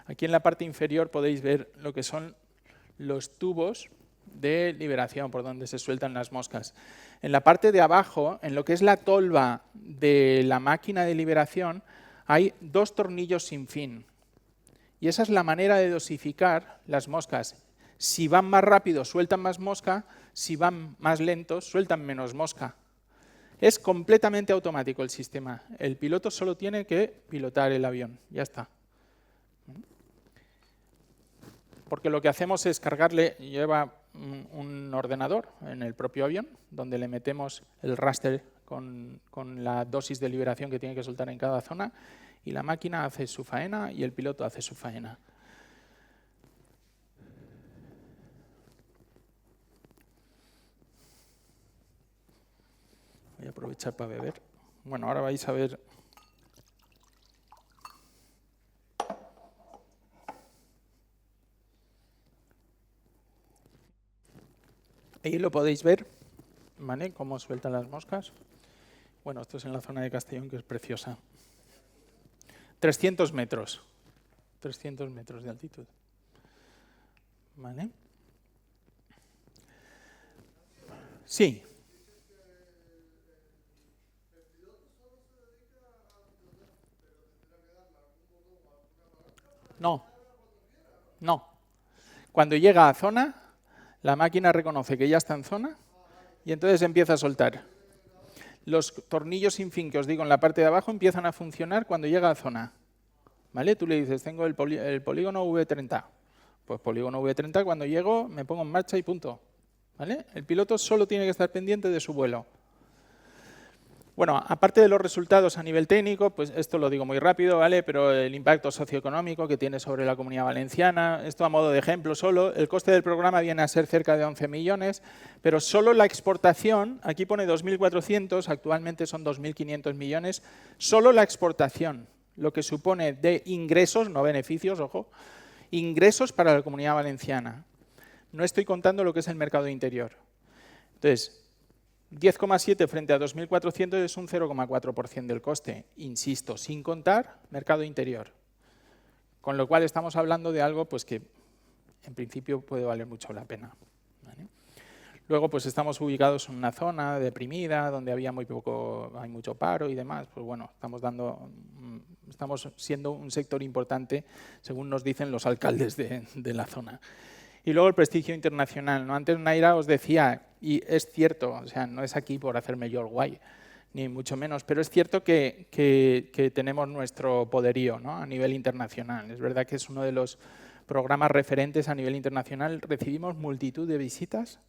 Aquí en la parte inferior podéis ver lo que son los tubos de liberación por donde se sueltan las moscas. En la parte de abajo, en lo que es la tolva de la máquina de liberación, hay dos tornillos sin fin. Y esa es la manera de dosificar las moscas. Si van más rápido, sueltan más mosca. Si van más lentos, sueltan menos mosca. Es completamente automático el sistema. El piloto solo tiene que pilotar el avión. Ya está. Porque lo que hacemos es cargarle, lleva un ordenador en el propio avión, donde le metemos el raster con la dosis de liberación que tiene que soltar en cada zona, y la máquina hace su faena y el piloto hace su faena. Voy a aprovechar para beber. Bueno, ahora vais a ver... Ahí lo podéis ver, ¿vale? Cómo sueltan las moscas. Bueno, esto es en la zona de Castellón, que es preciosa. 300 metros. 300 metros de altitud. ¿Vale? Sí. No. No. Cuando llega a zona, la máquina reconoce que ya está en zona y entonces empieza a soltar. Los tornillos sin fin que os digo en la parte de abajo empiezan a funcionar cuando llega a zona. ¿Vale? Tú le dices, tengo el polígono V30. Pues polígono V30, cuando llego me pongo en marcha y punto. ¿Vale? El piloto solo tiene que estar pendiente de su vuelo. Bueno, aparte de los resultados a nivel técnico, pues esto lo digo muy rápido, ¿vale? Pero el impacto socioeconómico que tiene sobre la Comunidad Valenciana, esto a modo de ejemplo solo, el coste del programa viene a ser cerca de 11 millones, pero solo la exportación, aquí pone 2.400, actualmente son 2.500 millones, solo la exportación, lo que supone de ingresos, no beneficios, ojo, ingresos para la Comunidad Valenciana. No estoy contando lo que es el mercado interior. Entonces, 10,7 frente a 2.400 es un 0,4% del coste, insisto, sin contar mercado interior. Con lo cual estamos hablando de algo pues, que en principio puede valer mucho la pena. ¿Vale? Luego pues, estamos ubicados en una zona deprimida, donde hay mucho paro y demás. Pues bueno, estamos siendo un sector importante, según nos dicen los alcaldes de la zona. Y luego el prestigio internacional, ¿no? Antes Naira os decía, y es cierto, o sea, no es aquí por hacerme yo el guay, ni mucho menos, pero es cierto que tenemos nuestro poderío, ¿no? A nivel internacional. Es verdad que es uno de los programas referentes a nivel internacional. Recibimos multitud de visitas.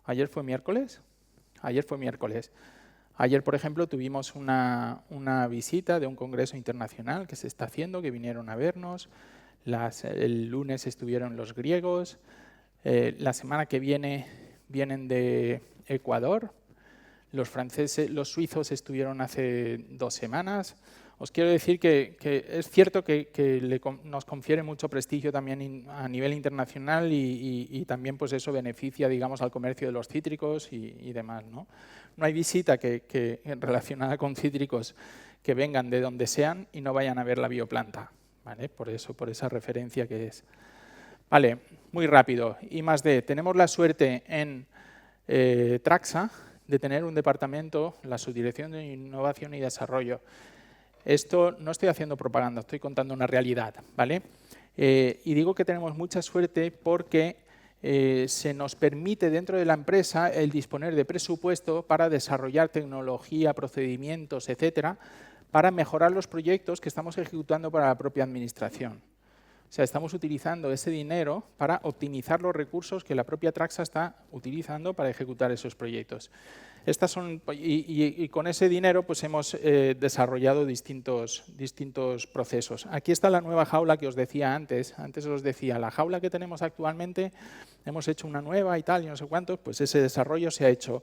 Ayer fue miércoles. Ayer, por ejemplo, tuvimos una visita de un congreso internacional que se está haciendo, que vinieron a vernos. El lunes estuvieron los griegos, la semana que viene vienen de Ecuador, los suizos estuvieron hace 2 semanas. Os quiero decir que es cierto que nos confiere mucho prestigio también a nivel internacional y también pues eso beneficia, digamos, al comercio de los cítricos y demás, ¿no? No hay visita relacionada con cítricos que vengan de donde sean y no vayan a ver la bioplanta. ¿Vale? Por esa referencia que es. Vale, muy rápido. I+D. Tenemos la suerte en Traxa de tener un departamento, la Subdirección de Innovación y Desarrollo. Esto no estoy haciendo propaganda, estoy contando una realidad, ¿vale? Y digo que tenemos mucha suerte porque se nos permite dentro de la empresa el disponer de presupuesto para desarrollar tecnología, procedimientos, etcétera, para mejorar los proyectos que estamos ejecutando para la propia administración. O sea, estamos utilizando ese dinero para optimizar los recursos que la propia Traxa está utilizando para ejecutar esos proyectos. Estas son, y con ese dinero pues hemos desarrollado distintos procesos. Aquí está la nueva jaula que os decía antes. Antes os decía, la jaula que tenemos actualmente, hemos hecho una nueva y tal, y no sé cuántos, pues ese desarrollo se ha hecho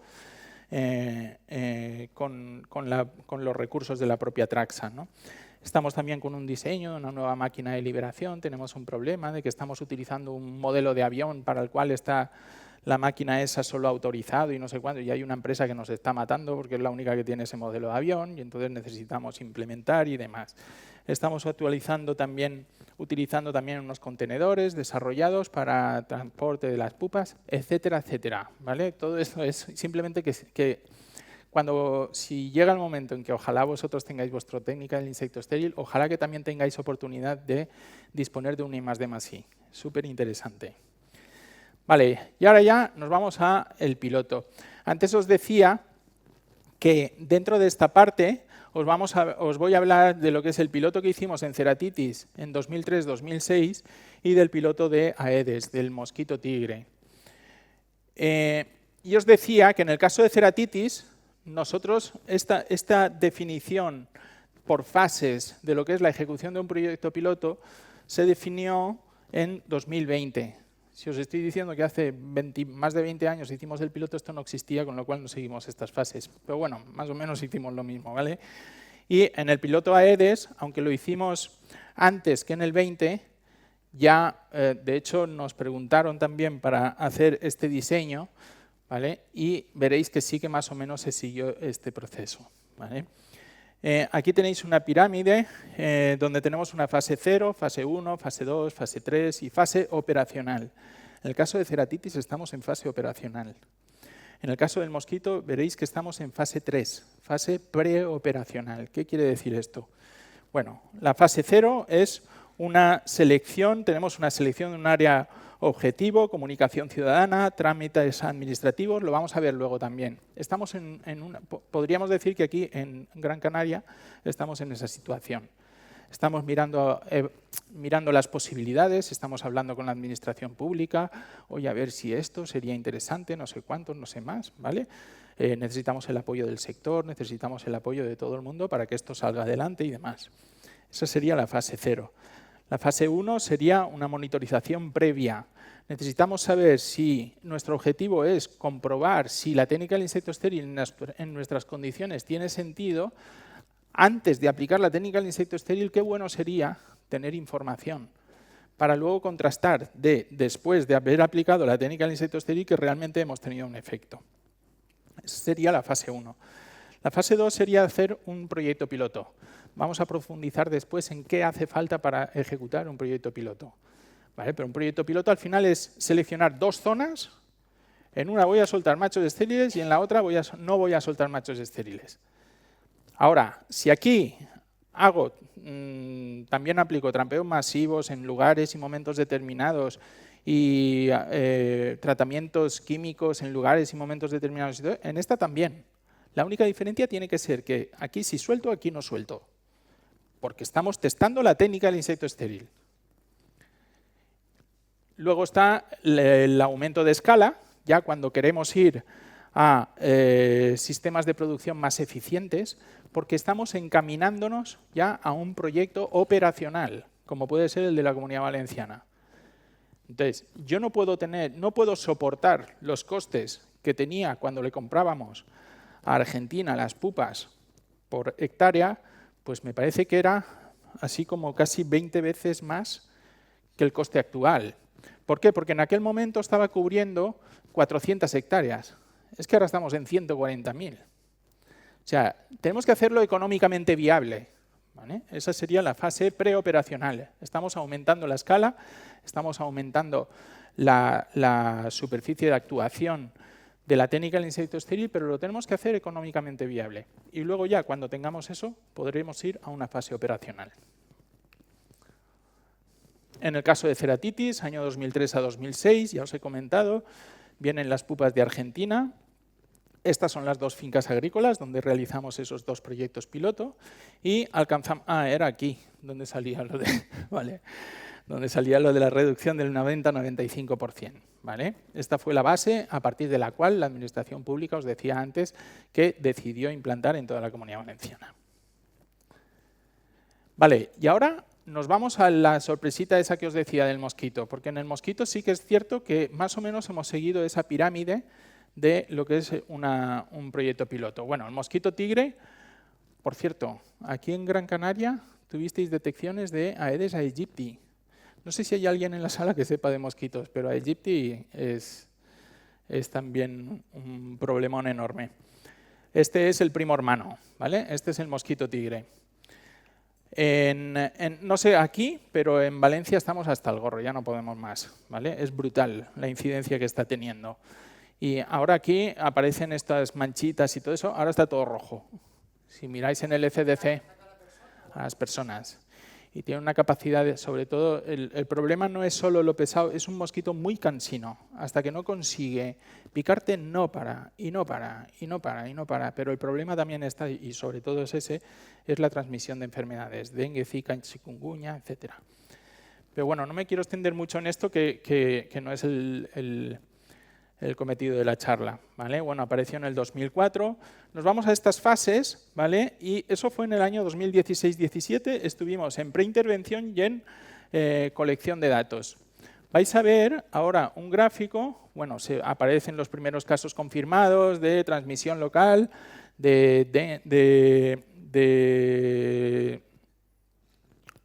con los recursos de la propia Traxa, ¿no? Estamos también con un diseño de una nueva máquina de liberación. Tenemos un problema de que estamos utilizando un modelo de avión para el cual está la máquina esa solo autorizado y no sé cuánto, y hay una empresa que nos está matando porque es la única que tiene ese modelo de avión y entonces necesitamos implementar y demás. Estamos utilizando también unos contenedores desarrollados para transporte de las pupas, etcétera, etcétera, ¿vale? Todo esto es simplemente que si llega el momento en que ojalá vosotros tengáis vuestra técnica del insecto estéril, ojalá que también tengáis oportunidad de disponer de un I+D+I. Súper interesante. Vale, y ahora ya nos vamos al piloto. Antes os decía que dentro de esta parte os voy a hablar de lo que es el piloto que hicimos en ceratitis en 2003-2006 y del piloto de Aedes, del mosquito tigre. Y os decía que en el caso de ceratitis, nosotros esta definición por fases de lo que es la ejecución de un proyecto piloto se definió en 2020. Si os estoy diciendo que hace más de 20 años hicimos el piloto, esto no existía, con lo cual no seguimos estas fases. Pero bueno, más o menos hicimos lo mismo, ¿vale? Y en el piloto Aedes, aunque lo hicimos antes que en el 20, ya de hecho nos preguntaron también para hacer este diseño, ¿vale? Y veréis que sí que más o menos se siguió este proceso, ¿vale? Aquí tenéis una pirámide donde tenemos una fase 0, fase 1, fase 2, fase 3 y fase operacional. En el caso de ceratitis estamos en fase operacional. En el caso del mosquito veréis que estamos en fase 3, fase preoperacional. ¿Qué quiere decir esto? Bueno, la fase 0 es una selección, tenemos una selección de un área objetivo, comunicación ciudadana, trámites administrativos, lo vamos a ver luego también. Estamos podríamos decir que aquí en Gran Canaria estamos en esa situación. Estamos mirando las posibilidades, estamos hablando con la administración pública, oye, a ver si esto sería interesante, no sé cuántos, no sé más, ¿vale? Necesitamos el apoyo del sector, necesitamos el apoyo de todo el mundo para que esto salga adelante y demás. Esa sería la fase 0. La fase 1 sería una monitorización previa. Necesitamos saber si nuestro objetivo es comprobar si la técnica del insecto estéril en nuestras condiciones tiene sentido. Antes de aplicar la técnica del insecto estéril, qué bueno sería tener información para luego contrastar después de haber aplicado la técnica del insecto estéril que realmente hemos tenido un efecto. Esa sería la fase 1. La fase 2 sería hacer un proyecto piloto. Vamos a profundizar después en qué hace falta para ejecutar un proyecto piloto. ¿Vale? Pero un proyecto piloto al final es seleccionar 2 zonas. En una voy a soltar machos estériles y en la otra no voy a soltar machos estériles. Ahora, si aquí también aplico trampeos masivos en lugares y momentos determinados y tratamientos químicos en lugares y momentos determinados, en esta también. La única diferencia tiene que ser que aquí sí suelto, aquí no suelto, porque estamos testando la técnica del insecto estéril. Luego está el aumento de escala, ya cuando queremos ir a sistemas de producción más eficientes, porque estamos encaminándonos ya a un proyecto operacional, como puede ser el de la Comunidad Valenciana. Entonces, yo no puedo soportar los costes que tenía cuando le comprábamos a Argentina las pupas por hectárea, pues me parece que era así como casi 20 veces más que el coste actual. ¿Por qué? Porque en aquel momento estaba cubriendo 400 hectáreas. Es que ahora estamos en 140.000. O sea, tenemos que hacerlo económicamente viable, ¿vale? Esa sería la fase preoperacional. Estamos aumentando la escala, estamos aumentando la superficie de actuación de la técnica del insecto estéril, pero lo tenemos que hacer económicamente viable. Y luego ya, cuando tengamos eso, podremos ir a una fase operacional. En el caso de ceratitis, año 2003 a 2006, ya os he comentado, vienen las pupas de Argentina. Estas son las dos fincas agrícolas donde realizamos esos dos proyectos piloto y alcanzamos... era aquí donde salía lo de... Vale, donde salía lo de la reducción del 90-95%. ¿Vale? Esta fue la base a partir de la cual la Administración Pública, os decía antes, que decidió implantar en toda la Comunidad Valenciana. Vale, y ahora nos vamos a la sorpresita esa que os decía del mosquito, porque en el mosquito sí que es cierto que más o menos hemos seguido esa pirámide de lo que es un proyecto piloto. Bueno, el mosquito tigre, por cierto, aquí en Gran Canaria tuvisteis detecciones de Aedes aegypti. No sé si hay alguien en la sala que sepa de mosquitos, pero aegypti es también un problemón enorme. Este es el primo hermano, ¿vale? Este es el mosquito tigre. No sé aquí, pero en Valencia estamos hasta el gorro, ya no podemos más, ¿vale? Es brutal la incidencia que está teniendo. Y ahora aquí aparecen estas manchitas y todo eso, ahora está todo rojo. Si miráis en el ECDC, a las personas. Y tiene una capacidad, sobre todo, el problema no es solo lo pesado, es un mosquito muy cansino. Hasta que no consigue picarte, no para, y no para, y no para, y no para. Pero el problema también está, y sobre todo es ese, es la transmisión de enfermedades, dengue, zika, chikungunya, etc. Pero bueno, no me quiero extender mucho en esto, que no es el cometido de la charla, ¿vale? Bueno, apareció en el 2004. Nos vamos a estas fases, ¿vale? Y eso fue en el año 2016-17. Estuvimos en preintervención y en colección de datos. Vais a ver ahora un gráfico, bueno, aparecen los primeros casos confirmados de transmisión local, de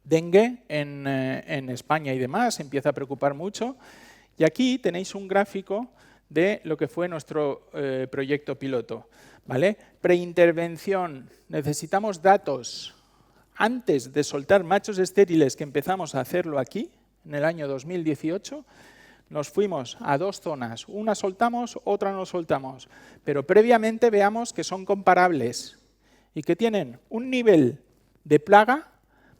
dengue en España y demás, empieza a preocupar mucho. Y aquí tenéis un gráfico de lo que fue nuestro proyecto piloto, ¿vale? Preintervención, necesitamos datos antes de soltar machos estériles, que empezamos a hacerlo aquí, en el año 2018, nos fuimos a dos zonas, una soltamos, otra no soltamos, pero previamente veamos que son comparables y que tienen un nivel de plaga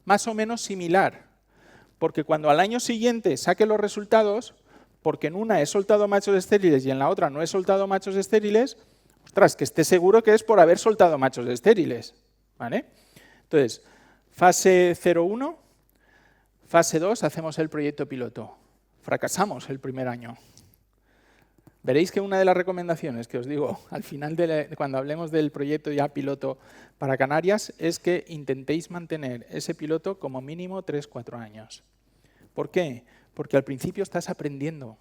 más o menos similar, porque cuando al año siguiente saque los resultados, porque en una he soltado machos estériles y en la otra no he soltado machos estériles, ostras, que esté seguro que es por haber soltado machos estériles, ¿vale? Entonces, fase 0-1, fase 2, hacemos el proyecto piloto. Fracasamos el primer año. Veréis que una de las recomendaciones que os digo al final, cuando hablemos del proyecto ya piloto para Canarias, es que intentéis mantener ese piloto como mínimo 3-4 años. ¿Por qué? Porque al principio estás aprendiendo,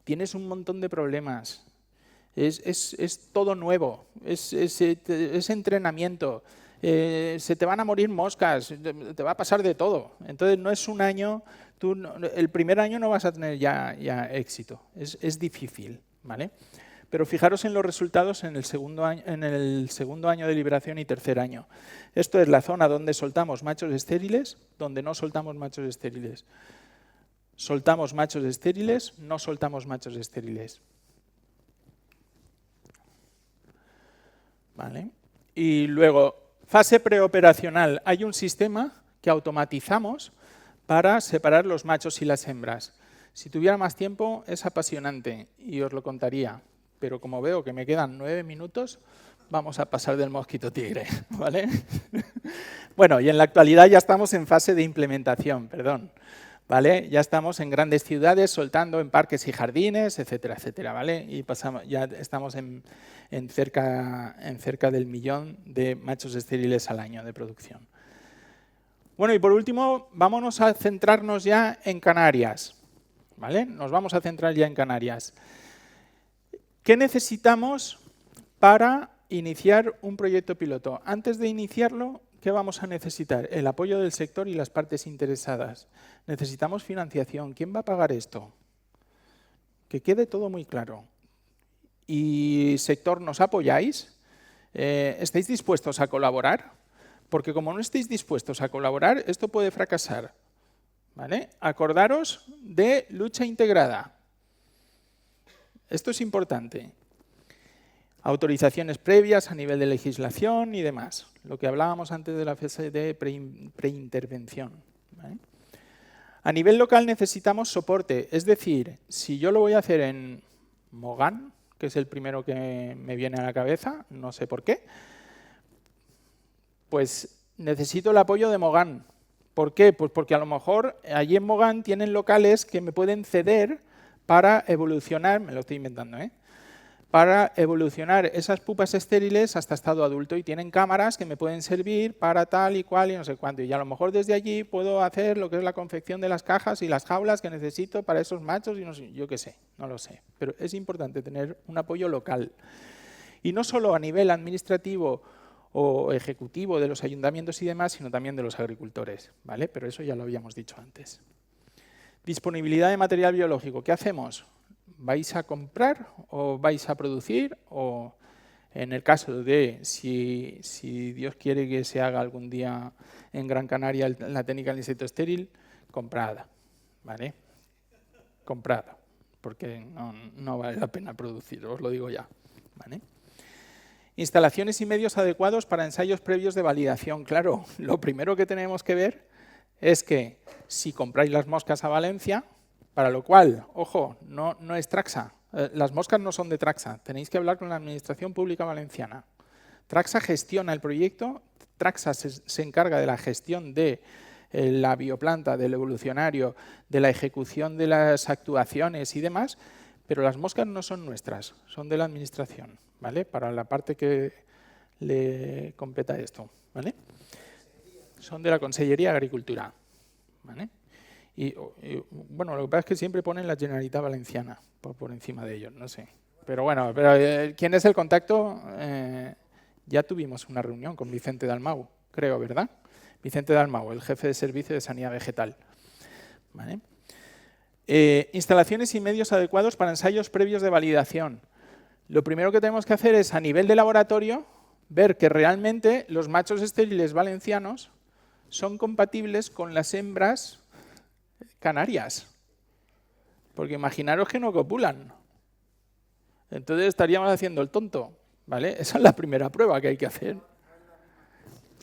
tienes un montón de problemas, es todo nuevo, es entrenamiento, se te van a morir moscas, te va a pasar de todo. Entonces no es un año, el primer año no vas a tener ya éxito, es difícil, ¿vale? Pero fijaros en los resultados en el segundo año de liberación y tercer año. Esto es la zona donde soltamos machos estériles, donde no soltamos machos estériles. Soltamos machos estériles, no soltamos machos estériles. ¿Vale? Y luego, fase preoperacional. Hay un sistema que automatizamos para separar los machos y las hembras. Si tuviera más tiempo, es apasionante y os lo contaría. Pero como veo que me quedan 9 minutos, vamos a pasar del mosquito tigre, ¿vale? Bueno, y en la actualidad ya estamos en fase de implementación, perdón. ¿Vale? Ya estamos en grandes ciudades, soltando en parques y jardines, etcétera, etcétera, ¿vale? Y ya estamos en cerca del 1.000.000 de machos estériles al año de producción. Bueno, y por último, vámonos a centrarnos ya en Canarias, ¿vale? Nos vamos a centrar ya en Canarias. ¿Qué necesitamos para iniciar un proyecto piloto? Antes de iniciarlo, ¿qué vamos a necesitar? El apoyo del sector y las partes interesadas. Necesitamos financiación. ¿Quién va a pagar esto? Que quede todo muy claro. Y sector, ¿nos apoyáis? ¿Estáis dispuestos a colaborar? Porque como no estéis dispuestos a colaborar, esto puede fracasar, ¿vale? Acordaros de lucha integrada. Esto es importante. Autorizaciones previas a nivel de legislación y demás. Lo que hablábamos antes de la fase de preintervención. ¿Vale? A nivel local necesitamos soporte. Es decir, si yo lo voy a hacer en Mogán, que es el primero que me viene a la cabeza, no sé por qué, pues necesito el apoyo de Mogán. ¿Por qué? Pues porque a lo mejor allí en Mogán tienen locales que me pueden ceder para evolucionar, me lo estoy inventando, para evolucionar esas pupas estériles hasta estado adulto y tienen cámaras que me pueden servir para tal y cual y no sé cuánto. Y a lo mejor desde allí puedo hacer lo que es la confección de las cajas y las jaulas que necesito para esos machos y no sé, yo qué sé, no lo sé. Pero es importante tener un apoyo local. Y no solo a nivel administrativo o ejecutivo de los ayuntamientos y demás, sino también de los agricultores, ¿vale? Pero eso ya lo habíamos dicho antes. Disponibilidad de material biológico. ¿Qué hacemos? ¿Vais a comprar o vais a producir? O en el caso de si Dios quiere que se haga algún día en Gran Canaria la técnica del insecto estéril, comprada, ¿vale? Comprada, porque no vale la pena producir, os lo digo ya, ¿vale? Instalaciones y medios adecuados para ensayos previos de validación. Claro, lo primero que tenemos que ver es que si compráis las moscas a Valencia, para lo cual, ojo, no es Traxa, las moscas no son de Traxa, tenéis que hablar con la Administración Pública Valenciana. Traxa gestiona el proyecto, Traxa se encarga de la gestión de la bioplanta, del evolucionario, de la ejecución de las actuaciones y demás, pero las moscas no son nuestras, son de la Administración, ¿vale? Para la parte que le competa esto, ¿vale? Son de la Consellería de Agricultura, ¿vale? Y bueno, lo que pasa es que siempre ponen la Generalitat Valenciana por encima de ellos, no sé. Pero bueno, ¿quién es el contacto? Ya tuvimos una reunión con Vicente Dalmau, creo, ¿verdad? Vicente Dalmau, el jefe de servicio de sanidad vegetal, ¿vale? Instalaciones y medios adecuados para ensayos previos de validación. Lo primero que tenemos que hacer es, a nivel de laboratorio, ver que realmente los machos estériles valencianos son compatibles con las hembras canarias. Porque imaginaros que no copulan. Entonces estaríamos haciendo el tonto, ¿vale? Esa es la primera prueba que hay que hacer.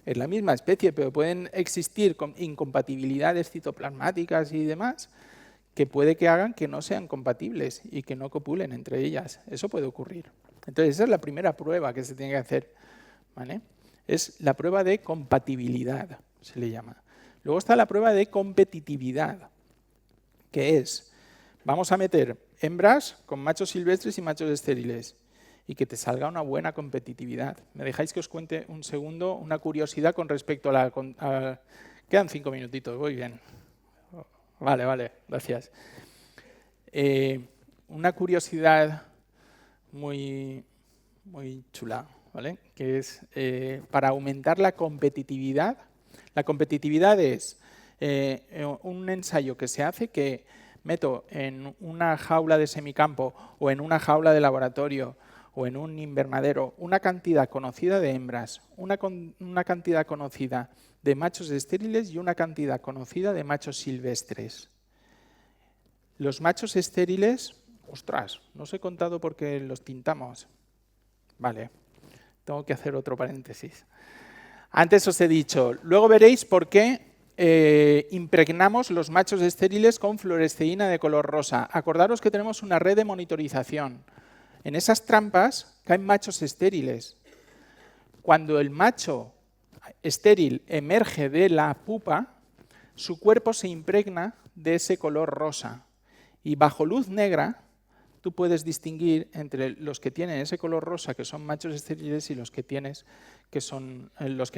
Es la misma especie, pero pueden existir incompatibilidades citoplasmáticas y demás que puede que hagan que no sean compatibles y que no copulen entre ellas. Eso puede ocurrir. Entonces esa es la primera prueba que se tiene que hacer, ¿vale? Es la prueba de compatibilidad, se le llama. Luego está la prueba de competitividad, que es, vamos a meter hembras con machos silvestres y machos estériles y que te salga una buena competitividad. ¿Me dejáis que os cuente un segundo una curiosidad con respecto a la... Quedan 5 minutitos, voy bien. Vale, gracias. Una curiosidad muy chula, ¿vale? Que es para aumentar la competitividad. La competitividad es un ensayo que se hace que meto en una jaula de semicampo o en una jaula de laboratorio o en un invernadero una cantidad conocida de hembras, una cantidad conocida de machos estériles y una cantidad conocida de machos silvestres. Los machos estériles, ostras, no os he contado porque los tintamos. Vale, tengo que hacer otro paréntesis. Antes os he dicho, luego veréis por qué impregnamos los machos estériles con fluoresceína de color rosa. Acordaros que tenemos una red de monitorización. En esas trampas caen machos estériles. Cuando el macho estéril emerge de la pupa, su cuerpo se impregna de ese color rosa. Y bajo luz negra, tú puedes distinguir entre los que tienen ese color rosa, que son machos estériles, y los que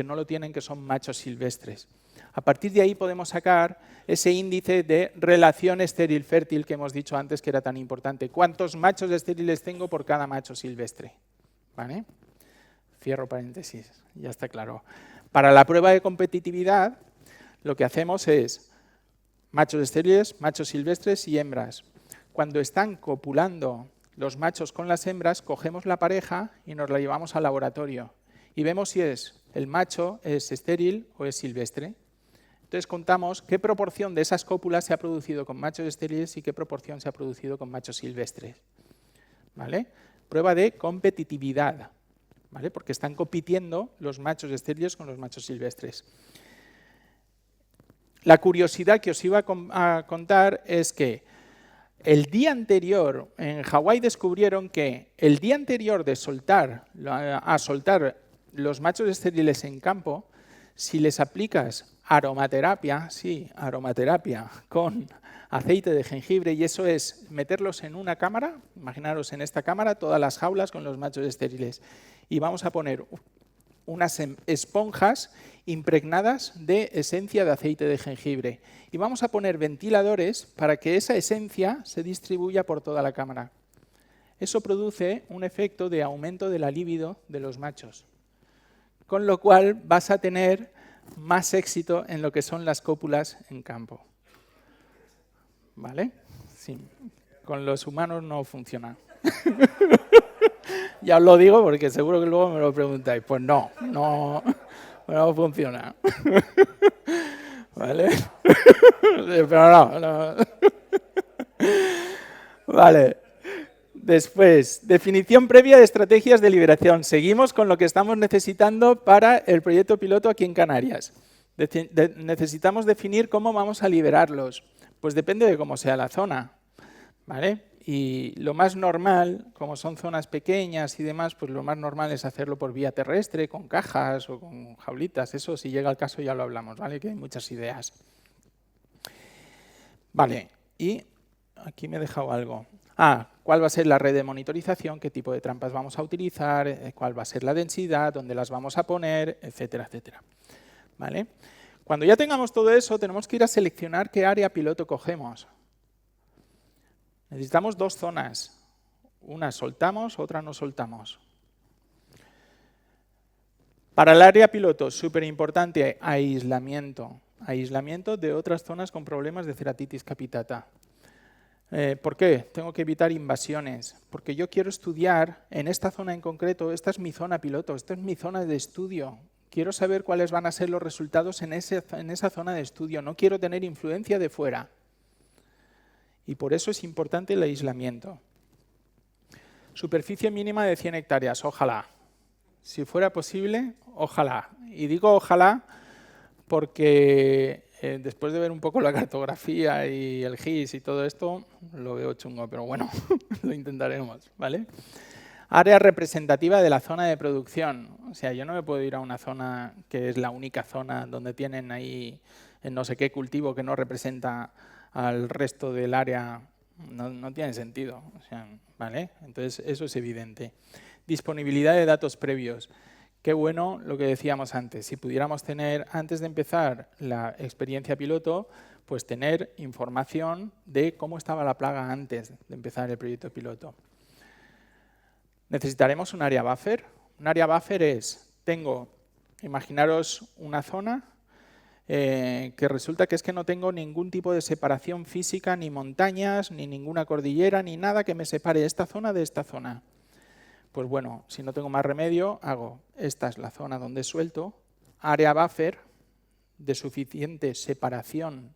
no lo tienen, que son machos silvestres. A partir de ahí podemos sacar ese índice de relación estéril-fértil que hemos dicho antes que era tan importante. ¿Cuántos machos estériles tengo por cada macho silvestre? ¿Vale? Cierro paréntesis, ya está claro. Para la prueba de competitividad, lo que hacemos es machos estériles, machos silvestres y hembras. Cuando están copulando los machos con las hembras, cogemos la pareja y nos la llevamos al laboratorio y vemos si el macho es estéril o es silvestre. Entonces contamos qué proporción de esas cópulas se ha producido con machos estériles y qué proporción se ha producido con machos silvestres. ¿vale? Prueba de competitividad, ¿vale? Porque están compitiendo los machos estériles con los machos silvestres. La curiosidad que os iba a contar es que el día anterior, en Hawái descubrieron que el día anterior de soltar los machos estériles en campo, si les aplicas aromaterapia, sí, aromaterapia con aceite de jengibre, y eso es meterlos en una cámara, imaginaros en esta cámara todas las jaulas con los machos estériles, y vamos a poner unas esponjas impregnadas de esencia de aceite de jengibre. Y vamos a poner ventiladores para que esa esencia se distribuya por toda la cámara. Eso produce un efecto de aumento de la libido de los machos. Con lo cual vas a tener más éxito en lo que son las cópulas en campo. ¿Vale? Sí. Con los humanos no funciona. Ya os lo digo porque seguro que luego me lo preguntáis. Pues no funciona. ¿Vale? Pero no. Vale. Después, definición previa de estrategias de liberación. Seguimos con lo que estamos necesitando para el proyecto piloto aquí en Canarias. Necesitamos definir cómo vamos a liberarlos. Pues depende de cómo sea la zona, ¿vale? Y lo más normal, como son zonas pequeñas y demás, pues lo más normal es hacerlo por vía terrestre, con cajas o con jaulitas. Eso, si llega el caso, ya lo hablamos, ¿vale? Que hay muchas ideas. Vale, y aquí me he dejado algo. ¿Cuál va a ser la red de monitorización? ¿Qué tipo de trampas vamos a utilizar? ¿Cuál va a ser la densidad? ¿Dónde las vamos a poner? Etcétera, etcétera. ¿Vale? Cuando ya tengamos todo eso, tenemos que ir a seleccionar qué área piloto cogemos. Necesitamos dos zonas. Una soltamos, otra no soltamos. Para el área piloto, súper importante, aislamiento. Aislamiento de otras zonas con problemas de ceratitis capitata. ¿Por qué? Tengo que evitar invasiones. Porque yo quiero estudiar en esta zona en concreto, esta es mi zona piloto, esta es mi zona de estudio. Quiero saber cuáles van a ser los resultados en esa zona de estudio. No quiero tener influencia de fuera. Y por eso es importante el aislamiento. Superficie mínima de 100 hectáreas, ojalá. Si fuera posible, ojalá. Y digo ojalá porque después de ver un poco la cartografía y el GIS y todo esto, lo veo chungo, pero bueno, lo intentaremos, ¿vale? Área representativa de la zona de producción. O sea, yo no me puedo ir a una zona que es la única zona donde tienen ahí no sé qué cultivo que no representa al resto del área. No tiene sentido. O sea, ¿vale? Entonces, eso es evidente. Disponibilidad de datos previos. Qué bueno lo que decíamos antes. Si pudiéramos tener, antes de empezar la experiencia piloto, pues tener información de cómo estaba la plaga antes de empezar el proyecto piloto. Necesitaremos un área buffer. Un área buffer es, imaginaros una zona que resulta que es que no tengo ningún tipo de separación física, ni montañas, ni ninguna cordillera, ni nada que me separe esta zona de esta zona. Pues bueno, si no tengo más remedio, esta es la zona donde suelto, área buffer de suficiente separación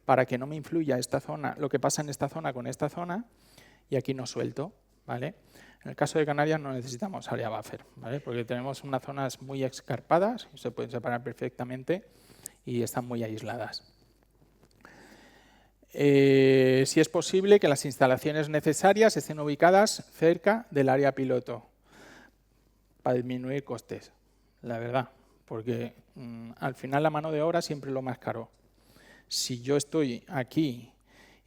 para que no me influya esta zona, lo que pasa en esta zona con esta zona, y aquí no suelto, ¿vale? En el caso de Canarias no necesitamos área buffer, ¿vale? Porque tenemos unas zonas muy escarpadas, se pueden separar perfectamente y están muy aisladas. Si es posible que las instalaciones necesarias estén ubicadas cerca del área piloto para disminuir costes, la verdad, porque al final la mano de obra siempre es lo más caro. Si yo estoy aquí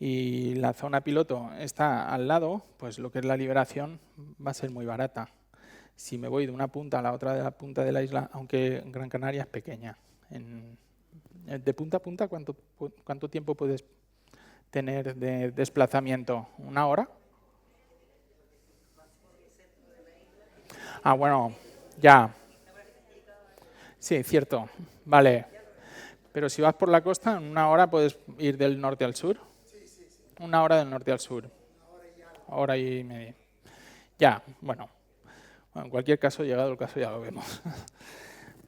y la zona piloto está al lado, pues lo que es la liberación va a ser muy barata. Si me voy de una punta a la otra de la punta de la isla, aunque Gran Canaria es pequeña, de punta a punta, ¿cuánto tiempo puedes tener de desplazamiento? ¿Una hora? Bueno, ya. Sí, cierto. Vale. Pero si vas por la costa, en una hora puedes ir del norte al sur. Una hora del norte al sur. Hora y media. Ya, bueno. En cualquier caso, llegado el caso, ya lo vemos.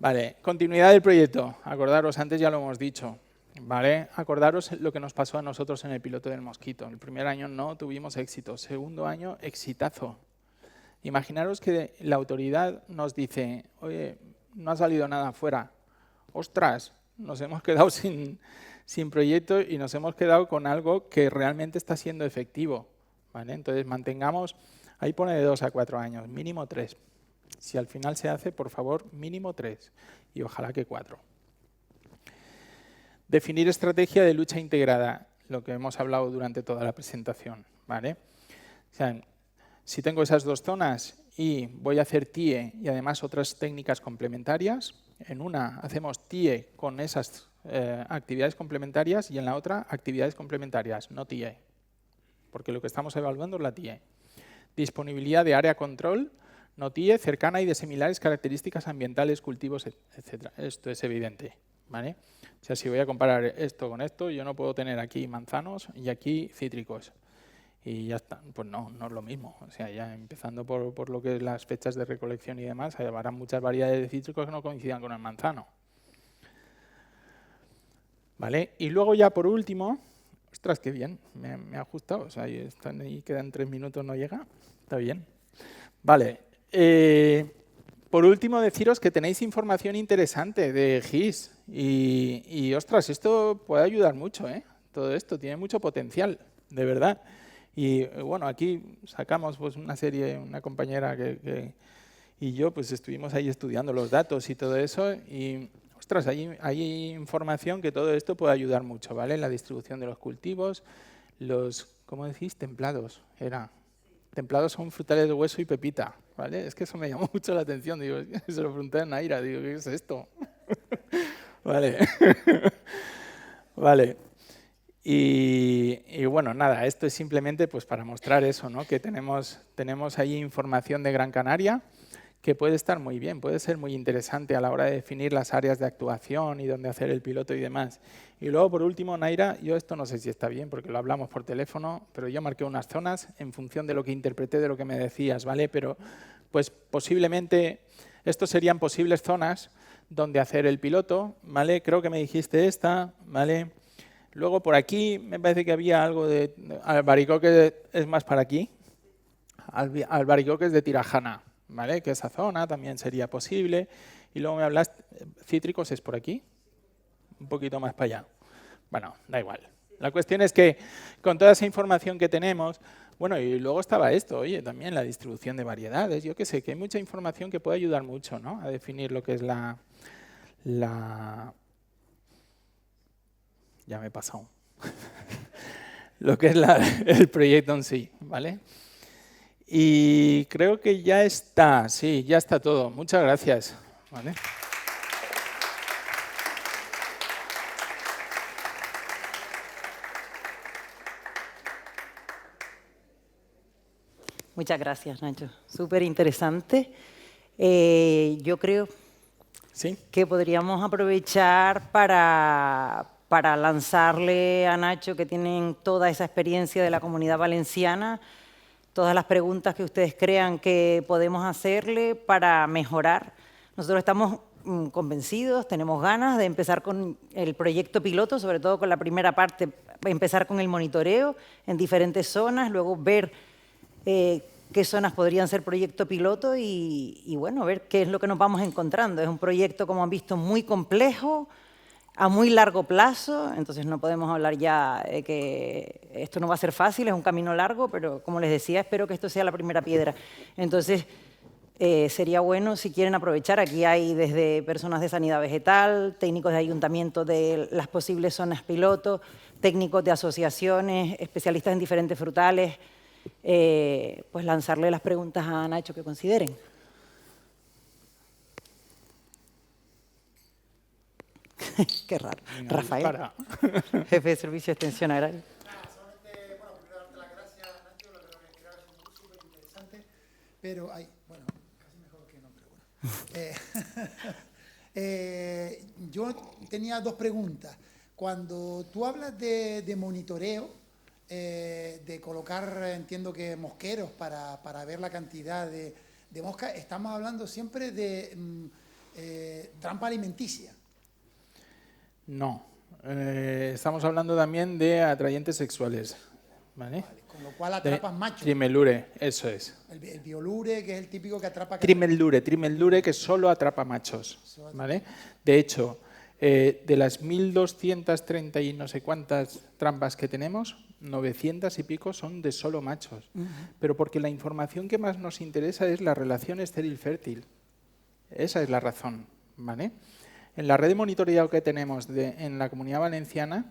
Vale, continuidad del proyecto. Acordaros, antes ya lo hemos dicho. ¿Vale? Acordaros lo que nos pasó a nosotros en el piloto del mosquito. El primer año no tuvimos éxito, segundo año exitazo. Imaginaros que la autoridad nos dice, oye, no ha salido nada afuera. Ostras, nos hemos quedado sin proyecto y nos hemos quedado con algo que realmente está siendo efectivo. ¿Vale? Entonces mantengamos, ahí pone de 2 a 4 años, mínimo 3. Si al final se hace, por favor, mínimo 3 y ojalá que 4. Definir estrategia de lucha integrada, lo que hemos hablado durante toda la presentación. ¿Vale? O sea, si tengo esas dos zonas y voy a hacer TIE y además otras técnicas complementarias, en una hacemos TIE con esas actividades complementarias y en la otra actividades complementarias, no TIE, porque lo que estamos evaluando es la TIE. Disponibilidad de área control, no TIE, cercana y de similares características ambientales, cultivos, etc. Esto es evidente. ¿Vale? O sea, si voy a comparar esto con esto, yo no puedo tener aquí manzanos y aquí cítricos. Y ya está. Pues no, no es lo mismo. O sea, ya empezando por lo que es las fechas de recolección y demás, habrá muchas variedades de cítricos que no coincidan con el manzano. ¿Vale? Y luego ya por último, ostras, qué bien, me ha ajustado. O sea, están ahí, quedan 3 minutos, no llega. Está bien. Vale. Por último, deciros que tenéis información interesante de GIS y ostras, esto puede ayudar mucho, ¿eh? Todo esto tiene mucho potencial, de verdad. Y bueno, aquí sacamos pues una serie, una compañera y yo pues estuvimos ahí estudiando los datos y todo eso y ostras, hay información que todo esto puede ayudar mucho, ¿vale? La distribución de los cultivos, ¿cómo decís? Templados, templados son frutales de hueso y pepita, ¿vale? Es que eso me llamó mucho la atención, digo, se lo pregunté a Naira, digo, ¿qué es esto? Vale. Vale. Y bueno, nada, esto es simplemente pues para mostrar eso, ¿no? Que tenemos ahí información de Gran Canaria que puede estar muy bien, puede ser muy interesante a la hora de definir las áreas de actuación y dónde hacer el piloto y demás. Y luego, por último, Naira, yo esto no sé si está bien porque lo hablamos por teléfono, pero yo marqué unas zonas en función de lo que interpreté de lo que me decías, ¿vale? Pero pues posiblemente estos serían posibles zonas donde hacer el piloto, ¿vale? Creo que me dijiste esta, ¿vale? Luego por aquí me parece que había algo de albaricoques, es más para aquí, albaricoques de Tirajana, ¿vale? Que esa zona también sería posible. Y luego me hablas, cítricos es por aquí, un poquito más para allá. Bueno, da igual. La cuestión es que con toda esa información que tenemos, bueno, y luego estaba esto, oye, también la distribución de variedades, yo qué sé, que hay mucha información que puede ayudar mucho, ¿no? A definir lo que es ya me he pasado. Lo que es el proyecto en sí, ¿vale? Y creo que ya está, sí, ya está todo. Muchas gracias. ¿Vale? Muchas gracias, Nacho. Súper interesante. Yo creo ¿Sí? que podríamos aprovechar para lanzarle a Nacho, que tienen toda esa experiencia de la Comunidad Valenciana, todas las preguntas que ustedes crean que podemos hacerle para mejorar. Nosotros estamos convencidos, tenemos ganas de empezar con el proyecto piloto, sobre todo con la primera parte, empezar con el monitoreo en diferentes zonas, luego ver qué zonas podrían ser proyecto piloto y bueno, ver qué es lo que nos vamos encontrando. Es un proyecto, como han visto, muy complejo, a muy largo plazo, entonces no podemos hablar ya de que esto no va a ser fácil, es un camino largo, pero como les decía, espero que esto sea la primera piedra. Entonces, sería bueno si quieren aprovechar, aquí hay desde personas de sanidad vegetal, técnicos de ayuntamiento de las posibles zonas piloto, técnicos de asociaciones, especialistas en diferentes frutales, pues lanzarle las preguntas a Nacho que consideren. Qué raro. Venga, Rafael, jefe de Servicio de Extensión Agraria. Solamente, bueno, primero darte las gracias, Nacho, lo que creo que es súper interesante, pero bueno, casi mejor que no, pero bueno. Yo tenía dos preguntas. Cuando tú hablas de monitoreo, de colocar, entiendo que mosqueros para ver la cantidad de moscas, estamos hablando siempre de trampa alimenticia. No, Estamos hablando también de atrayentes sexuales. ¿Vale? Con lo cual atrapas machos. Trimelure, eso es. El biolure, que es el típico que atrapa... Trimelure que solo atrapa machos. ¿Vale? De hecho, de las 1.230 y no sé cuántas trampas que tenemos, 900 y pico son de solo machos. Pero porque la información que más nos interesa es la relación estéril-fértil. Esa es la razón. ¿Vale? En la red de monitoreo que tenemos en la Comunidad Valenciana,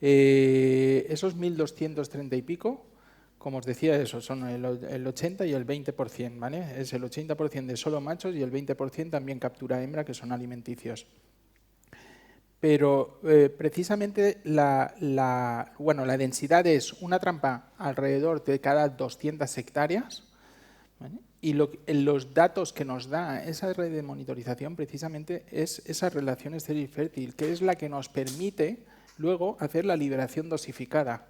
esos 1.230 y pico, como os decía, eso son el 80 y el 20%, ¿vale? Es el 80% de solo machos y el 20% también captura hembra, que son alimenticios. Pero precisamente la densidad es una trampa alrededor de cada 200 hectáreas, ¿vale? Y los datos que nos da esa red de monitorización precisamente es esa relación estéril-fértil, que es la que nos permite luego hacer la liberación dosificada.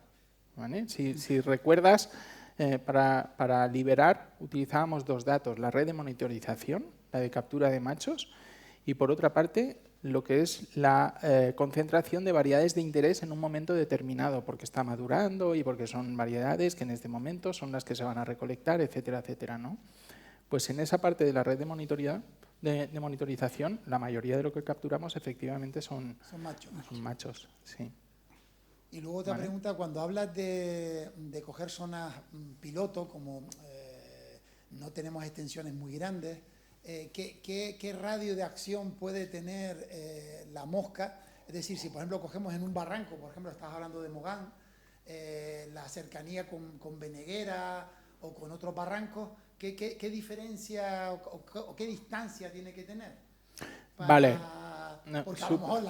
¿Vale? Si recuerdas, para liberar utilizábamos dos datos, la red de monitorización, la de captura de machos, y por otra parte lo que es la concentración de variedades de interés en un momento determinado, porque está madurando y porque son variedades que en este momento son las que se van a recolectar, etcétera, etcétera, ¿no? Pues en esa parte de la red de monitorización, la mayoría de lo que capturamos efectivamente son machos, sí. Y luego otra pregunta, cuando hablas de coger zonas piloto, como no tenemos extensiones muy grandes, ¿qué radio de acción puede tener la mosca? Es decir, si por ejemplo cogemos en un barranco, por ejemplo, estás hablando de Mogán, la cercanía con Beneguera o con otros barrancos, ¿qué diferencia o qué distancia tiene que tener? Vale. Porque a lo mejor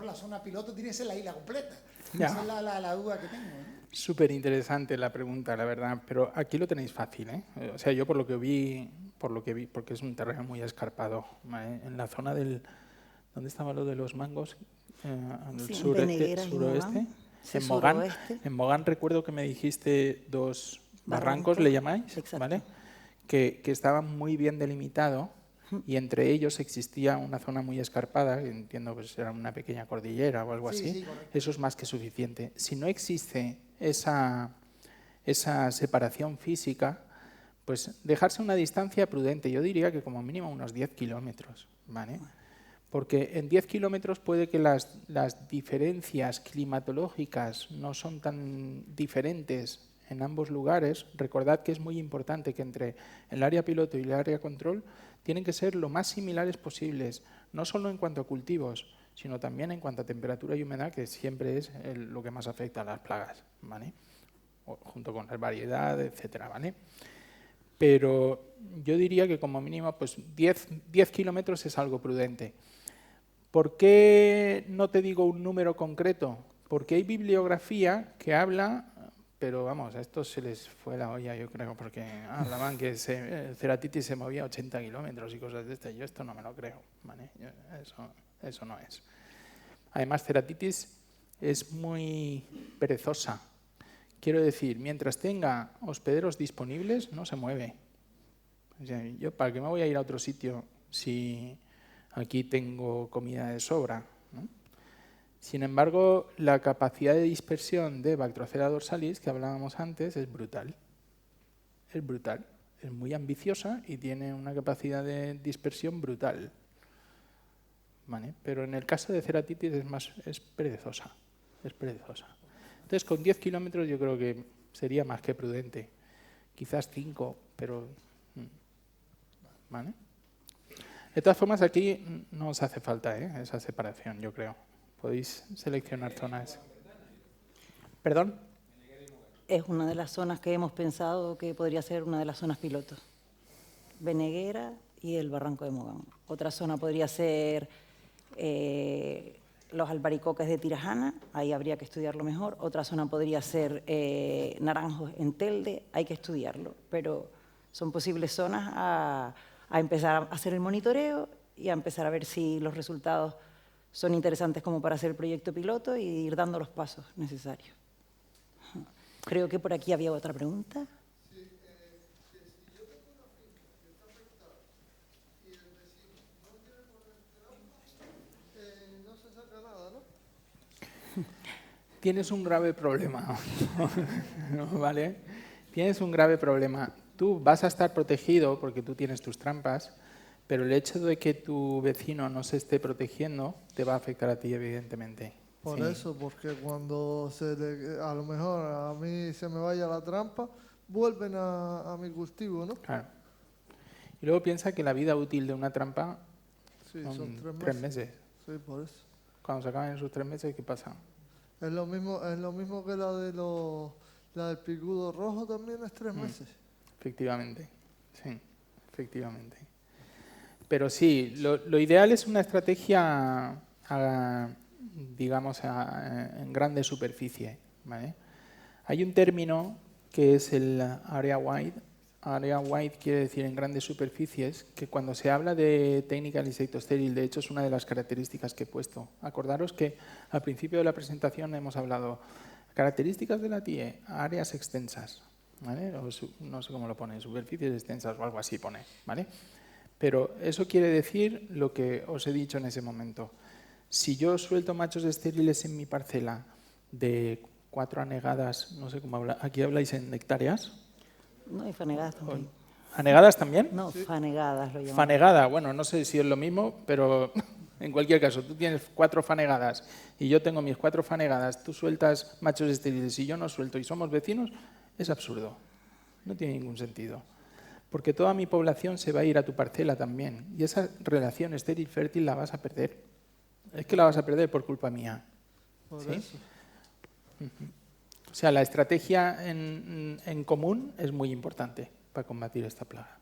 la zona piloto tiene que ser la isla completa. Ya. Esa es la duda que tengo, ¿no? Súper interesante la pregunta, la verdad, pero aquí lo tenéis fácil, ¿eh? O sea, yo por lo que vi, porque es un terreno muy escarpado, ¿vale? En la zona del... ¿Dónde estaba lo de los mangos? Al Sí, suroeste. En Mogán. En Mogán recuerdo que me dijiste dos barrancos, ¿le llamáis? Exacto. ¿Vale? Que estaban muy bien delimitados. Y entre ellos existía una zona muy escarpada, que entiendo que era una pequeña cordillera o algo así. Sí, eso es más que suficiente. Si no existe esa separación física, pues dejarse una distancia prudente. Yo diría que como mínimo unos 10 kilómetros, ¿vale? Porque en 10 kilómetros puede que las diferencias climatológicas no son tan diferentes en ambos lugares. Recordad que es muy importante que entre el área piloto y el área control tienen que ser lo más similares posibles, no solo en cuanto a cultivos, sino también en cuanto a temperatura y humedad, que siempre es lo que más afecta a las plagas, ¿vale? Junto con la variedad, etcétera, ¿vale? Pero yo diría que como mínimo pues 10 kilómetros es algo prudente. ¿Por qué no te digo un número concreto? Porque hay bibliografía que habla... Pero vamos, a estos se les fue la olla, yo creo, porque hablaban que Ceratitis se movía 80 kilómetros y cosas de estas. Yo esto no me lo creo, ¿vale? Eso no es. Además, Ceratitis es muy perezosa. Quiero decir, mientras tenga hospederos disponibles, no se mueve. O sea, yo, ¿para qué me voy a ir a otro sitio si aquí tengo comida de sobra, ¿no? Sin embargo, la capacidad de dispersión de Bactrocera dorsalis, que hablábamos antes, es brutal. Es brutal. Es muy ambiciosa y tiene una capacidad de dispersión brutal. ¿Vale? Pero en el caso de Ceratitis es perezosa. Es perezosa. Entonces, con 10 kilómetros yo creo que sería más que prudente. Quizás 5, pero... ¿Vale? De todas formas, aquí no os hace falta esa separación, yo creo. Podéis seleccionar zonas. ¿Perdón? Es una de las zonas que hemos pensado que podría ser una de las zonas pilotos. Beneguera y el Barranco de Mogán. Otra zona podría ser los albaricoques de Tirajana, ahí habría que estudiarlo mejor. Otra zona podría ser Naranjos en Telde, hay que estudiarlo. Pero son posibles zonas a empezar a hacer el monitoreo y a empezar a ver si los resultados son interesantes como para hacer el proyecto piloto y ir dando los pasos necesarios. Creo que por aquí había otra pregunta. Sí, si yo tengo una finca que está afectada y el vecino no quiere poner terapia, no se saca nada, ¿no? tienes un grave problema, ¿vale? Tienes un grave problema. Tú vas a estar protegido porque tú tienes tus trampas, pero el hecho de que tu vecino no se esté protegiendo te va a afectar a ti, evidentemente. Por Sí. eso, porque cuando a lo mejor a mí se me vaya la trampa, vuelven a mi cultivo, ¿no? Claro. Y luego piensa que la vida útil de una trampa Sí, son son 3 3 meses. meses. Sí, por eso. Cuando se acaban esos 3 meses, ¿qué pasa? Es lo mismo que la del picudo rojo también es 3 meses. Efectivamente, sí, efectivamente. Pero sí, lo ideal es una estrategia, digamos, en grande superficie, ¿vale? Hay un término que es el area wide. Area wide quiere decir en grandes superficies, que cuando se habla de técnica del insecto estéril, de hecho es una de las características que he puesto. Acordaros que al principio de la presentación hemos hablado características de la TIE, áreas extensas, ¿vale? O no sé cómo lo pone, superficies extensas o algo así pone, ¿vale? Pero eso quiere decir lo que os he dicho en ese momento. Si yo suelto machos estériles en mi parcela de 4 anegadas, no sé cómo habla, aquí habláis en hectáreas. No, y fanegadas también. ¿Anegadas también? No, fanegadas lo llamamos. Fanegada, bueno, no sé si es lo mismo, pero en cualquier caso, tú tienes 4 fanegadas y yo tengo mis 4 fanegadas, tú sueltas machos estériles y yo no suelto y somos vecinos, es absurdo. No tiene ningún sentido. Porque toda mi población se va a ir a tu parcela también y esa relación estéril-fértil la vas a perder. Es que la vas a perder por culpa mía. Por ¿Sí? eso. O sea, la estrategia en común es muy importante para combatir esta plaga.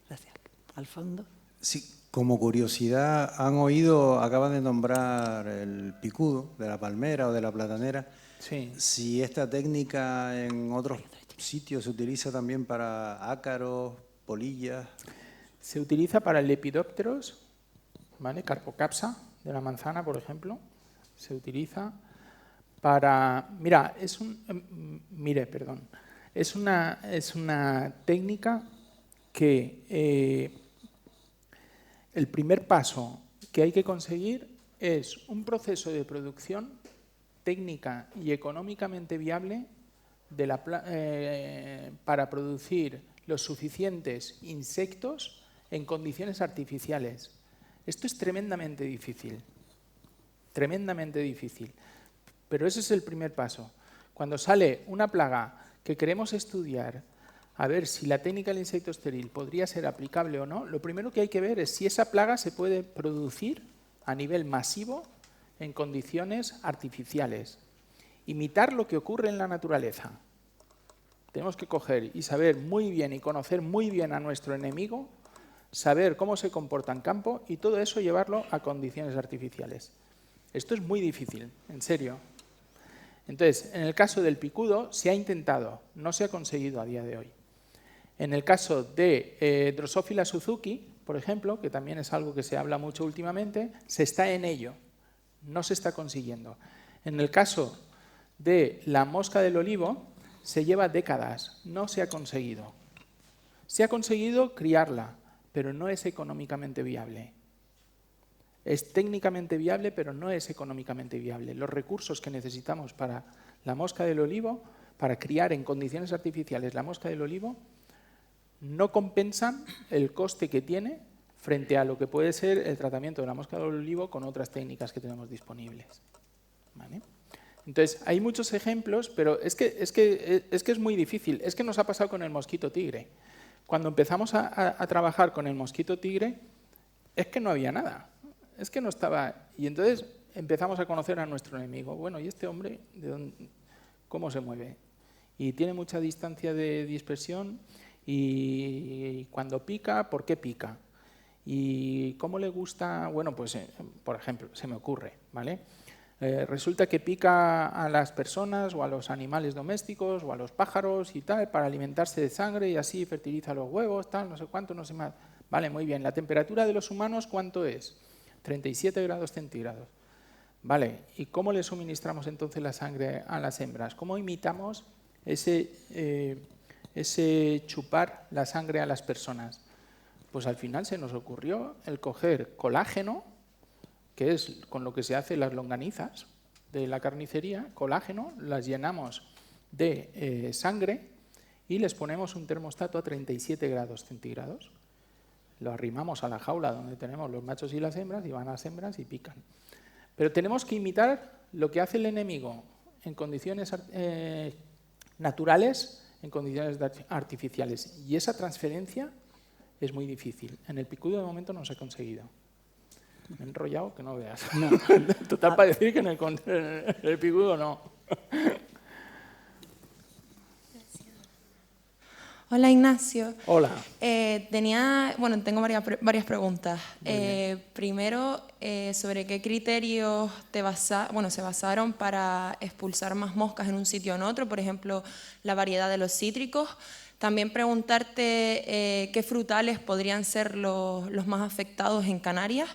Gracias. Al fondo. Sí, como curiosidad, acaban de nombrar el picudo de la palmera o de la platanera. Sí. Si esta técnica en otros sitios se utiliza también para ácaros, polillas. Se utiliza para el Lepidopteros, ¿vale? Carpocapsa de la manzana, por ejemplo. Se utiliza para... Mira, es una técnica que el primer paso que hay que conseguir es un proceso de producción técnica y económicamente viable para producir los suficientes insectos en condiciones artificiales. Esto es tremendamente difícil, pero ese es el primer paso. Cuando sale una plaga que queremos estudiar, a ver si la técnica del insecto estéril podría ser aplicable o no, lo primero que hay que ver es si esa plaga se puede producir a nivel masivo en condiciones artificiales. Imitar lo que ocurre en la naturaleza. Tenemos que coger y saber muy bien y conocer muy bien a nuestro enemigo, saber cómo se comporta en campo y todo eso llevarlo a condiciones artificiales. Esto es muy difícil, en serio. Entonces, en el caso del picudo se ha intentado, no se ha conseguido a día de hoy. En el caso de Drosophila suzuki, por ejemplo, que también es algo que se habla mucho últimamente, se está en ello, no se está consiguiendo. En el caso de la mosca del olivo, se lleva décadas, no se ha conseguido. Se ha conseguido criarla, pero no es económicamente viable. Es técnicamente viable, pero no es económicamente viable. Los recursos que necesitamos para la mosca del olivo, para criar en condiciones artificiales la mosca del olivo, no compensan el coste que tiene frente a lo que puede ser el tratamiento de la mosca del olivo con otras técnicas que tenemos disponibles. ¿Vale? Entonces, hay muchos ejemplos, pero es que es muy difícil. Es que nos ha pasado con el mosquito tigre. Cuando empezamos a trabajar con el mosquito tigre, es que no había nada. Es que no estaba... Y entonces empezamos a conocer a nuestro enemigo. Bueno, ¿y este hombre cómo se mueve? Y tiene mucha distancia de dispersión y cuando pica, ¿por qué pica? Y cómo le gusta... Bueno, pues, por ejemplo, se me ocurre, ¿vale? Resulta que pica a las personas o a los animales domésticos o a los pájaros y tal para alimentarse de sangre y así fertiliza los huevos, tal, no sé cuánto, no sé más. Vale, muy bien. ¿La temperatura de los humanos cuánto es? 37 grados centígrados. Vale, ¿y cómo le suministramos entonces la sangre a las hembras? ¿Cómo imitamos ese chupar la sangre a las personas? Pues al final se nos ocurrió el coger colágeno, que es con lo que se hacen las longanizas, de la carnicería, colágeno, las llenamos de sangre y les ponemos un termostato a 37 grados centígrados. Lo arrimamos a la jaula donde tenemos los machos y las hembras, y van las hembras y pican. Pero tenemos que imitar lo que hace el enemigo en condiciones naturales, en condiciones artificiales. Y esa transferencia es muy difícil. En el picudo de momento no se ha conseguido. Me he enrollado que no veas. No. Total, para decir que en el picudo no. Hola, Ignacio. Hola. Tengo varias preguntas. Primero, ¿sobre qué criterios se basaron para expulsar más moscas en un sitio o en otro? Por ejemplo, la variedad de los cítricos. También preguntarte qué frutales podrían ser los más afectados en Canarias.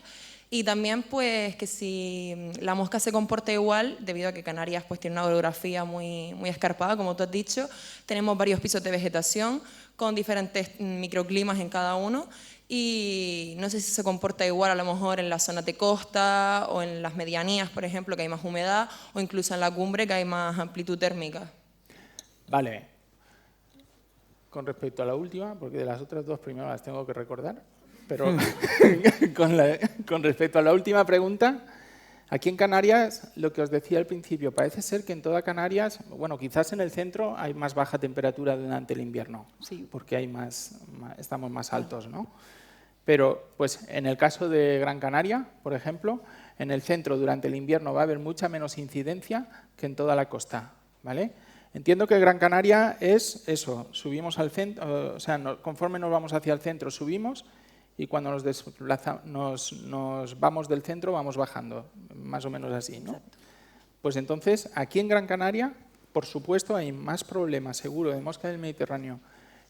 Y también, pues, que si la mosca se comporta igual, debido a que Canarias pues, tiene una orografía muy, muy escarpada, como tú has dicho. Tenemos varios pisos de vegetación con diferentes microclimas en cada uno. Y no sé si se comporta igual a lo mejor en las zonas de costa o en las medianías, por ejemplo, que hay más humedad, o incluso en la cumbre, que hay más amplitud térmica. Vale. Con respecto a la última, porque de las otras dos primero las tengo que recordar, pero con respecto a la última pregunta, aquí en Canarias, lo que os decía al principio, parece ser que en toda Canarias, bueno, quizás en el centro hay más baja temperatura durante el invierno, Sí. porque estamos más altos, ¿no? Pero pues en el caso de Gran Canaria, por ejemplo, en el centro durante el invierno va a haber mucha menos incidencia que en toda la costa, ¿vale? Entiendo que Gran Canaria es eso, subimos al centro, o sea, conforme nos vamos hacia el centro subimos, y cuando nos vamos del centro vamos bajando, más o menos así, ¿no? Exacto. Pues entonces, aquí en Gran Canaria, por supuesto, hay más problemas, seguro, de mosca del Mediterráneo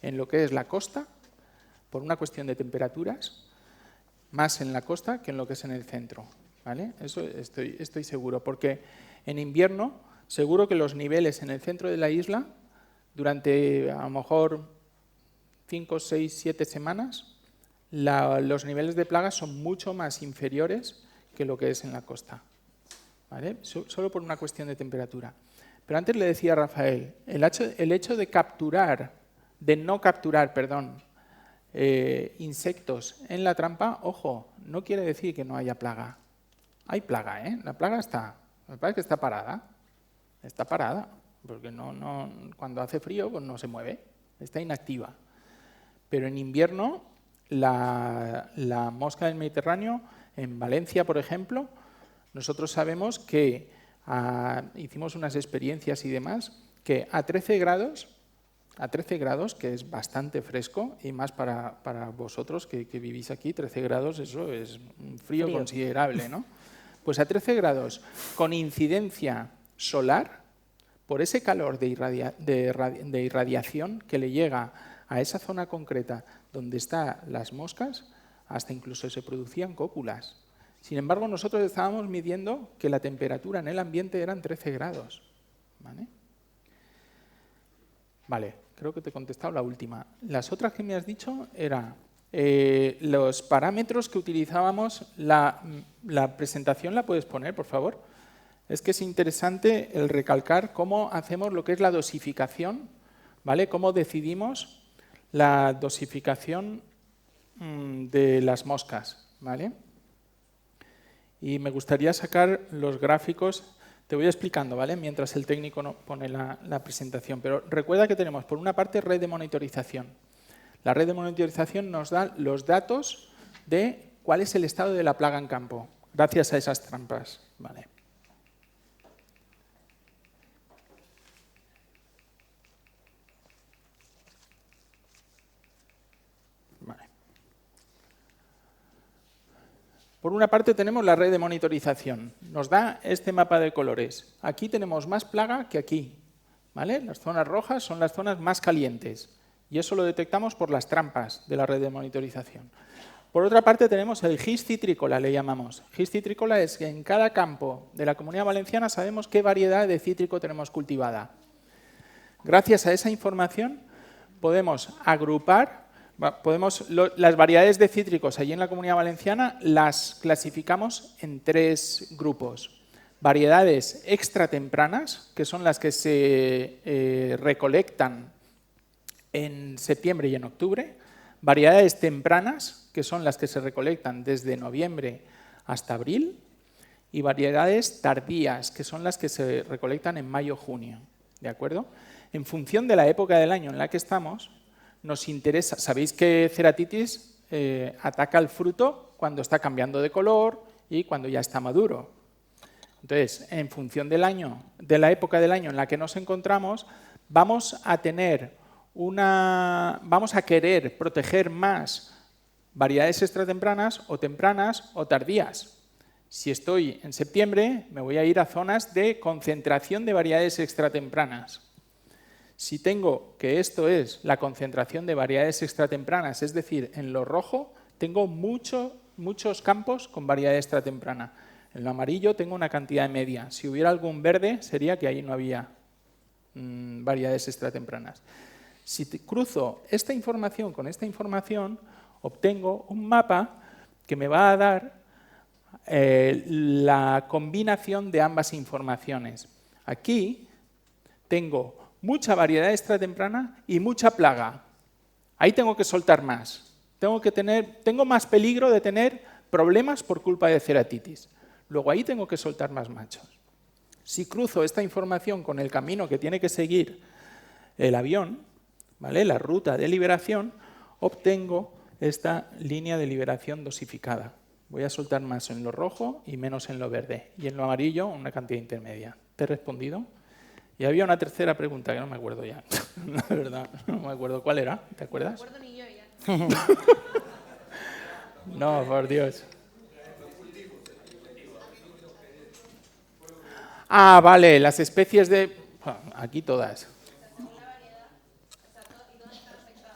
en lo que es la costa, por una cuestión de temperaturas, más en la costa que en lo que es en el centro, ¿vale? Eso estoy seguro, porque en invierno, seguro que los niveles en el centro de la isla, durante a lo mejor 5, 6, 7 semanas, los niveles de plagas son mucho más inferiores que lo que es en la costa, ¿vale? Solo por una cuestión de temperatura. Pero antes le decía a Rafael, el hecho de no capturar, insectos en la trampa, ojo, no quiere decir que no haya plaga. Hay plaga, ¿eh? La plaga está. Lo que pasa es que está parada. Está parada, porque cuando hace frío pues no se mueve, está inactiva. Pero en invierno la mosca del Mediterráneo, en Valencia, por ejemplo, nosotros sabemos que hicimos unas experiencias y demás, que a 13 grados, que es bastante fresco, y más para vosotros que vivís aquí, 13 grados, eso es un frío considerable, ¿no? Pues a 13 grados, con incidencia solar, por ese calor de irradiación que le llega a esa zona concreta donde están las moscas, hasta incluso se producían cópulas. Sin embargo, nosotros estábamos midiendo que la temperatura en el ambiente eran 13 grados. Vale, creo que te he contestado la última. Las otras que me has dicho eran los parámetros que utilizábamos. La presentación la puedes poner, por favor. Es que es interesante el recalcar cómo hacemos lo que es la dosificación, ¿vale? Cómo decidimos la dosificación de las moscas, ¿vale? Y me gustaría sacar los gráficos, te voy explicando, ¿vale? Mientras el técnico pone la presentación. Pero recuerda que tenemos, por una parte, red de monitorización. La red de monitorización nos da los datos de cuál es el estado de la plaga en campo, gracias a esas trampas, ¿vale? Por una parte tenemos la red de monitorización, nos da este mapa de colores. Aquí tenemos más plaga que aquí, ¿vale? Las zonas rojas son las zonas más calientes y eso lo detectamos por las trampas de la red de monitorización. Por otra parte tenemos el GIS citrícola, le llamamos. GIS citrícola es que en cada campo de la Comunidad Valenciana sabemos qué variedad de cítrico tenemos cultivada. Gracias a esa información podemos agrupar, las variedades de cítricos allí en la Comunidad Valenciana las clasificamos en 3 grupos. variedades extra tempranas, que son las que se recolectan en septiembre y en octubre, variedades tempranas, que son las que se recolectan desde noviembre hasta abril, y variedades tardías, que son las que se recolectan en mayo-junio, ¿de acuerdo? En función de la época del año en la que estamos, nos interesa, sabéis que Ceratitis ataca el fruto cuando está cambiando de color y cuando ya está maduro. Entonces, en función del año, de la época del año en la que nos encontramos, vamos a querer proteger más variedades extratempranas o tardías. Si estoy en septiembre, me voy a ir a zonas de concentración de variedades extratempranas. Si tengo que esto es la concentración de variedades extratempranas, es decir, en lo rojo, tengo muchos campos con variedad extratemprana. En lo amarillo tengo una cantidad media. Si hubiera algún verde, sería que ahí no había variedades extratempranas. Si cruzo esta información con esta información, obtengo un mapa que me va a dar la combinación de ambas informaciones. Aquí tengo mucha variedad extratemprana y mucha plaga. Ahí tengo que soltar más. Tengo más peligro de tener problemas por culpa de ceratitis. Luego ahí tengo que soltar más machos. Si cruzo esta información con el camino que tiene que seguir el avión, ¿vale?, la ruta de liberación, obtengo esta línea de liberación dosificada. Voy a soltar más en lo rojo y menos en lo verde. Y en lo amarillo, una cantidad intermedia. ¿Te he respondido? Y había una tercera pregunta que no me acuerdo ya. La verdad, no me acuerdo. ¿Cuál era? ¿Te acuerdas? No me acuerdo ni yo ya. No, por Dios. Ah, vale, las especies de... Aquí todas.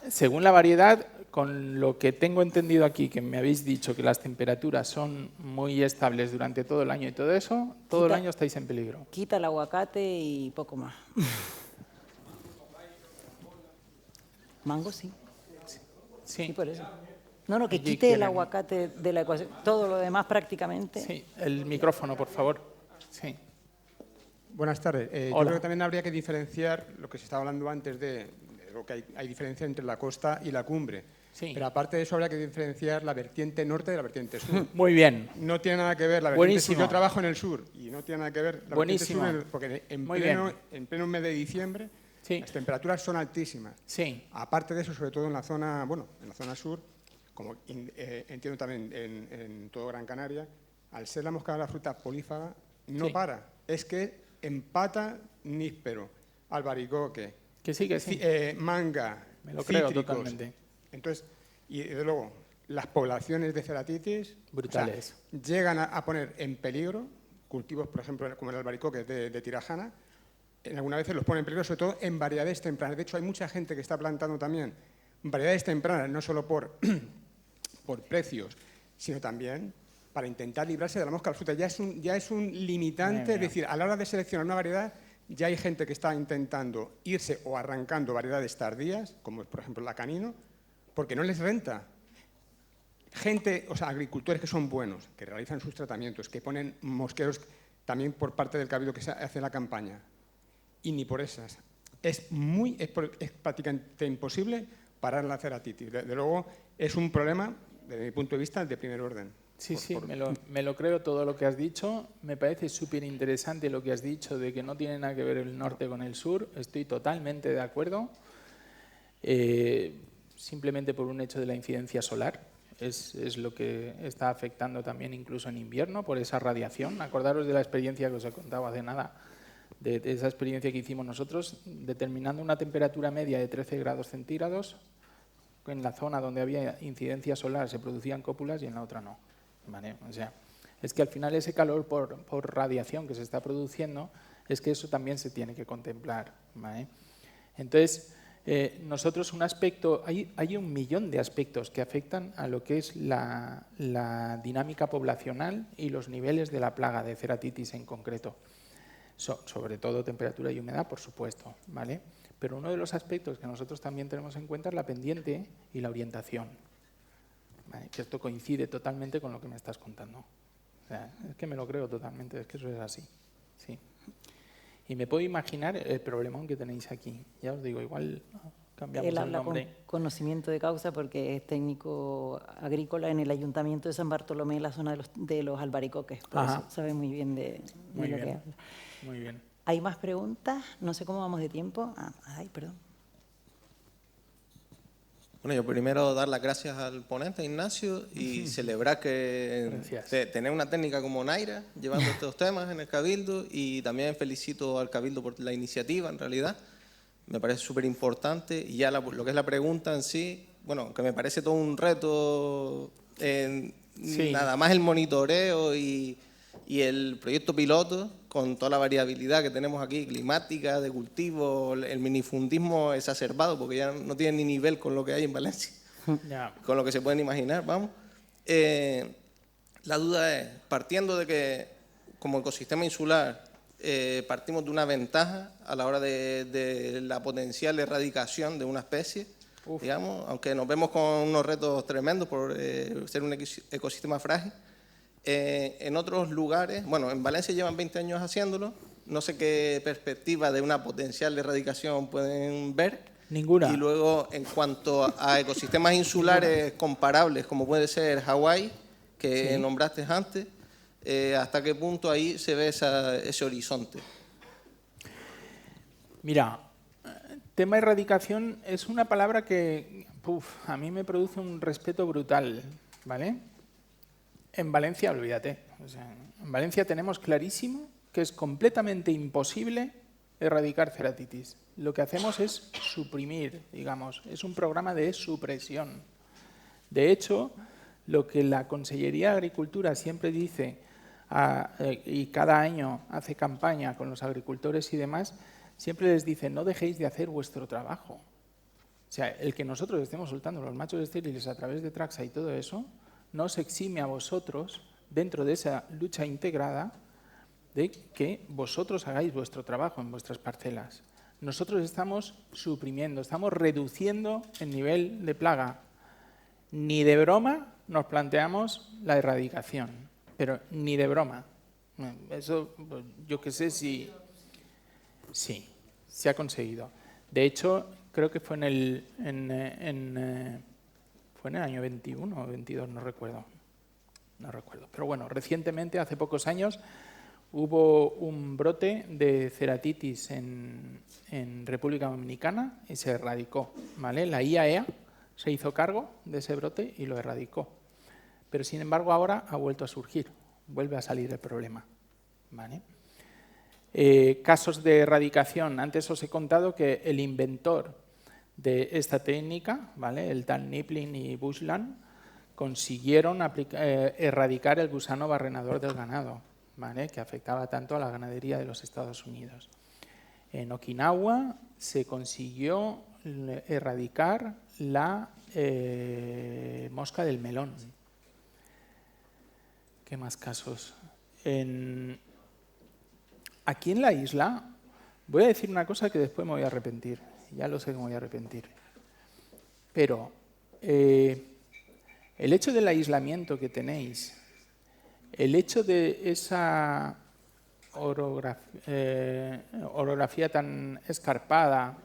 Según la variedad, con lo que tengo entendido aquí, que me habéis dicho que las temperaturas son muy estables durante todo el año y todo eso, todo el año estáis en peligro. Quita el aguacate y poco más. Mango sí. Sí, por eso. No, que Allí quite el quieren. aguacate de la ecuación. Todo lo demás prácticamente. Sí, el micrófono, por favor. Sí. Buenas tardes. Yo Hola. creo que también habría que diferenciar lo que se estaba hablando antes de lo que hay diferencia entre la costa y la cumbre. Sí. Pero aparte de eso habría que diferenciar la vertiente norte de la vertiente sur. Muy bien. No tiene nada que ver la vertiente Buenísimo. sur. Yo trabajo en el sur y no tiene nada que ver la Buenísimo. vertiente sur, porque Muy en pleno mes de diciembre Sí. las temperaturas son altísimas. Sí. Aparte de eso, sobre todo en la zona, en la zona sur, como entiendo también en todo Gran Canaria, al ser la mosca de la fruta polífaga, no Sí. para. Es que empata níspero, albaricoque, Que sí, que sí. manga, Me lo creo cítricos. totalmente. Entonces, y desde luego, las poblaciones de ceratitis Brutales. o sea, llegan a poner en peligro cultivos, por ejemplo, como el albaricoque de Tirajana. En algunas veces los pone en peligro, sobre todo en variedades tempranas. De hecho, hay mucha gente que está plantando también variedades tempranas, no solo por precios, sino también para intentar librarse de la mosca de la fruta. Ya es un limitante, es decir, a la hora de seleccionar una variedad, ya hay gente que está intentando irse o arrancando variedades tardías, como por ejemplo la canino, porque no les renta. Gente, o sea, agricultores que son buenos, que realizan sus tratamientos, que ponen mosqueros también por parte del cabildo que se hace la campaña, y ni por esas. Es prácticamente imposible parar la ceratitis. De luego, es un problema, desde mi punto de vista, de primer orden. Sí, me lo creo todo lo que has dicho. Me parece súper interesante lo que has dicho de que no tiene nada que ver el norte con el sur. Estoy totalmente de acuerdo. Simplemente por un hecho de la incidencia solar. Es lo que está afectando también incluso en invierno por esa radiación. Acordaros de la experiencia que os he contado hace nada, de esa experiencia que hicimos nosotros, determinando una temperatura media de 13 grados centígrados. En la zona donde había incidencia solar se producían cópulas y en la otra no. ¿Vale? O sea, es que al final ese calor por radiación que se está produciendo, es que eso también se tiene que contemplar. ¿Vale? Entonces, nosotros un aspecto, hay un millón de aspectos que afectan a lo que es la dinámica poblacional y los niveles de la plaga de ceratitis en concreto. Sobre todo temperatura y humedad, por supuesto, ¿vale? Pero uno de los aspectos que nosotros también tenemos en cuenta es la pendiente y la orientación. ¿Vale? Que esto coincide totalmente con lo que me estás contando. sea, es que me lo creo totalmente, es que eso es así. Sí. Y me puedo imaginar el problemón que tenéis aquí. Ya os digo, igual cambiamos Él el habla con nombre. conocimiento de causa porque es técnico agrícola en el Ayuntamiento de San Bartolomé, en la zona de los albaricoques. Por Ajá. eso sabe muy bien de Muy lo que bien. habla. Muy bien. ¿Hay más preguntas? No sé cómo vamos de tiempo. Perdón. Bueno, yo primero dar las gracias al ponente, Ignacio, y celebrar que tener una técnica como Naira llevando estos temas en el Cabildo, y también felicito al Cabildo por la iniciativa, en realidad. Me parece súper importante. Y ya lo que es la pregunta en sí, bueno, que me parece todo un reto, nada más el monitoreo y el proyecto piloto, con toda la variabilidad que tenemos aquí, climática, de cultivo, el minifundismo exacerbado, porque ya no tiene ni nivel con lo que hay en Valencia, con lo que se pueden imaginar, vamos. La duda es, partiendo de que como ecosistema insular partimos de una ventaja a la hora de la potencial erradicación de una especie, digamos, aunque nos vemos con unos retos tremendos por ser un ecosistema frágil. En otros lugares, bueno, en Valencia llevan 20 años haciéndolo, no sé qué perspectiva de una potencial erradicación pueden ver. Ninguna. Y luego, en cuanto a ecosistemas insulares comparables, como puede ser Hawái, que nombraste antes, ¿hasta qué punto ahí se ve ese horizonte? Mira, tema erradicación es una palabra que a mí me produce un respeto brutal, ¿vale? En Valencia, olvídate. O sea, en Valencia tenemos clarísimo que es completamente imposible erradicar ceratitis. Lo que hacemos es suprimir, digamos, es un programa de supresión. De hecho, lo que la Consellería de Agricultura siempre dice, y cada año hace campaña con los agricultores y demás, siempre les dice, no dejéis de hacer vuestro trabajo. O sea, el que nosotros estemos soltando los machos estériles a través de Traxa y todo eso, no os exime a vosotros, dentro de esa lucha integrada, de que vosotros hagáis vuestro trabajo en vuestras parcelas. Nosotros estamos suprimiendo, estamos reduciendo el nivel de plaga. Ni de broma nos planteamos la erradicación, pero ni de broma. Eso, pues, yo qué sé si... Sí, se ha conseguido. De hecho, creo que fue en el año 21 o 22, no recuerdo. Pero bueno, recientemente, hace pocos años, hubo un brote de ceratitis en República Dominicana y se erradicó, ¿vale? La IAEA se hizo cargo de ese brote y lo erradicó. Pero, sin embargo, ahora ha vuelto a surgir, vuelve a salir el problema, ¿vale? Casos de erradicación. Antes os he contado que el inventor de esta técnica, ¿vale?, el tal Niplin y Bushland, consiguieron erradicar el gusano barrenador del ganado, ¿vale?, que afectaba tanto a la ganadería de los Estados Unidos. En Okinawa se consiguió erradicar la mosca del melón. ¿Qué más casos? Aquí en la isla, voy a decir una cosa que después me voy a arrepentir. Ya lo sé que me voy a arrepentir. Pero el hecho del aislamiento que tenéis, el hecho de esa orografía tan escarpada,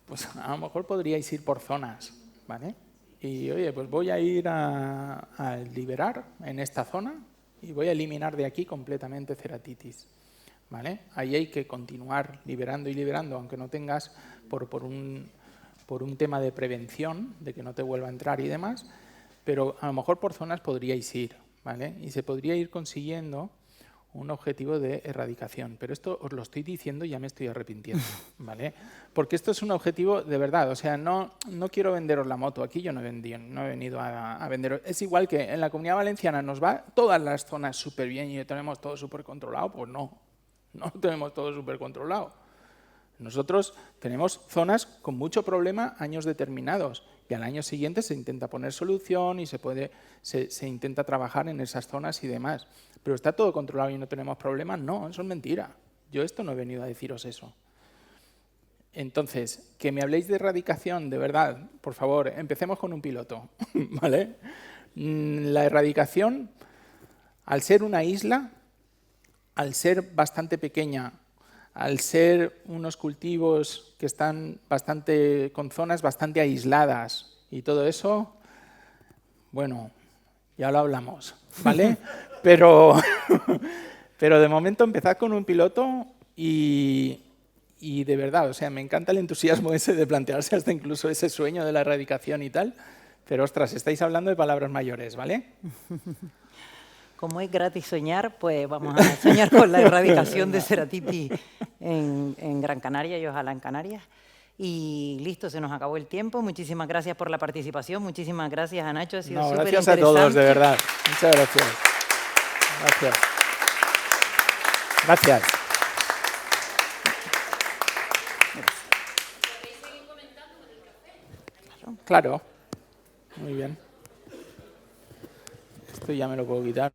pues a lo mejor podríais ir por zonas, ¿vale? Y oye, pues voy a ir a liberar en esta zona y voy a eliminar de aquí completamente ceratitis, ¿vale? Ahí hay que continuar liberando y liberando, aunque no tengas por un tema de prevención, de que no te vuelva a entrar y demás, pero a lo mejor por zonas podríais ir, ¿vale? Y se podría ir consiguiendo un objetivo de erradicación. Pero esto os lo estoy diciendo y ya me estoy arrepintiendo, ¿vale? Porque esto es un objetivo de verdad. O sea, no quiero venderos la moto. Aquí yo no he venido a venderos. Es igual que en la Comunidad Valenciana nos va todas las zonas súper bien y tenemos todo súper controlado. Pues no tenemos todo súper controlado. Nosotros tenemos zonas con mucho problema años determinados y al año siguiente se intenta poner solución y se intenta trabajar en esas zonas y demás. Pero ¿está todo controlado y no tenemos problemas? No, eso es mentira. Yo esto no he venido a deciros eso. Entonces, que me habléis de erradicación, de verdad, por favor, empecemos con un piloto, ¿vale? La erradicación, al ser una isla, al ser bastante pequeña, al ser unos cultivos que están con zonas bastante aisladas y todo eso, bueno, ya lo hablamos, ¿vale? Pero de momento empezad con un piloto y de verdad, o sea, me encanta el entusiasmo ese de plantearse hasta incluso ese sueño de la erradicación y tal, pero ostras, estáis hablando de palabras mayores, ¿vale? Como es gratis soñar, pues vamos a soñar con la erradicación de Ceratipi en Gran Canaria y ojalá en Canarias. Y listo, se nos acabó el tiempo. Muchísimas gracias por la participación. Muchísimas gracias a Nacho. Ha sido súper gracias interesante. a todos, de verdad. Muchas gracias. Gracias. Gracias. Claro. Muy bien. Esto ya me lo puedo quitar.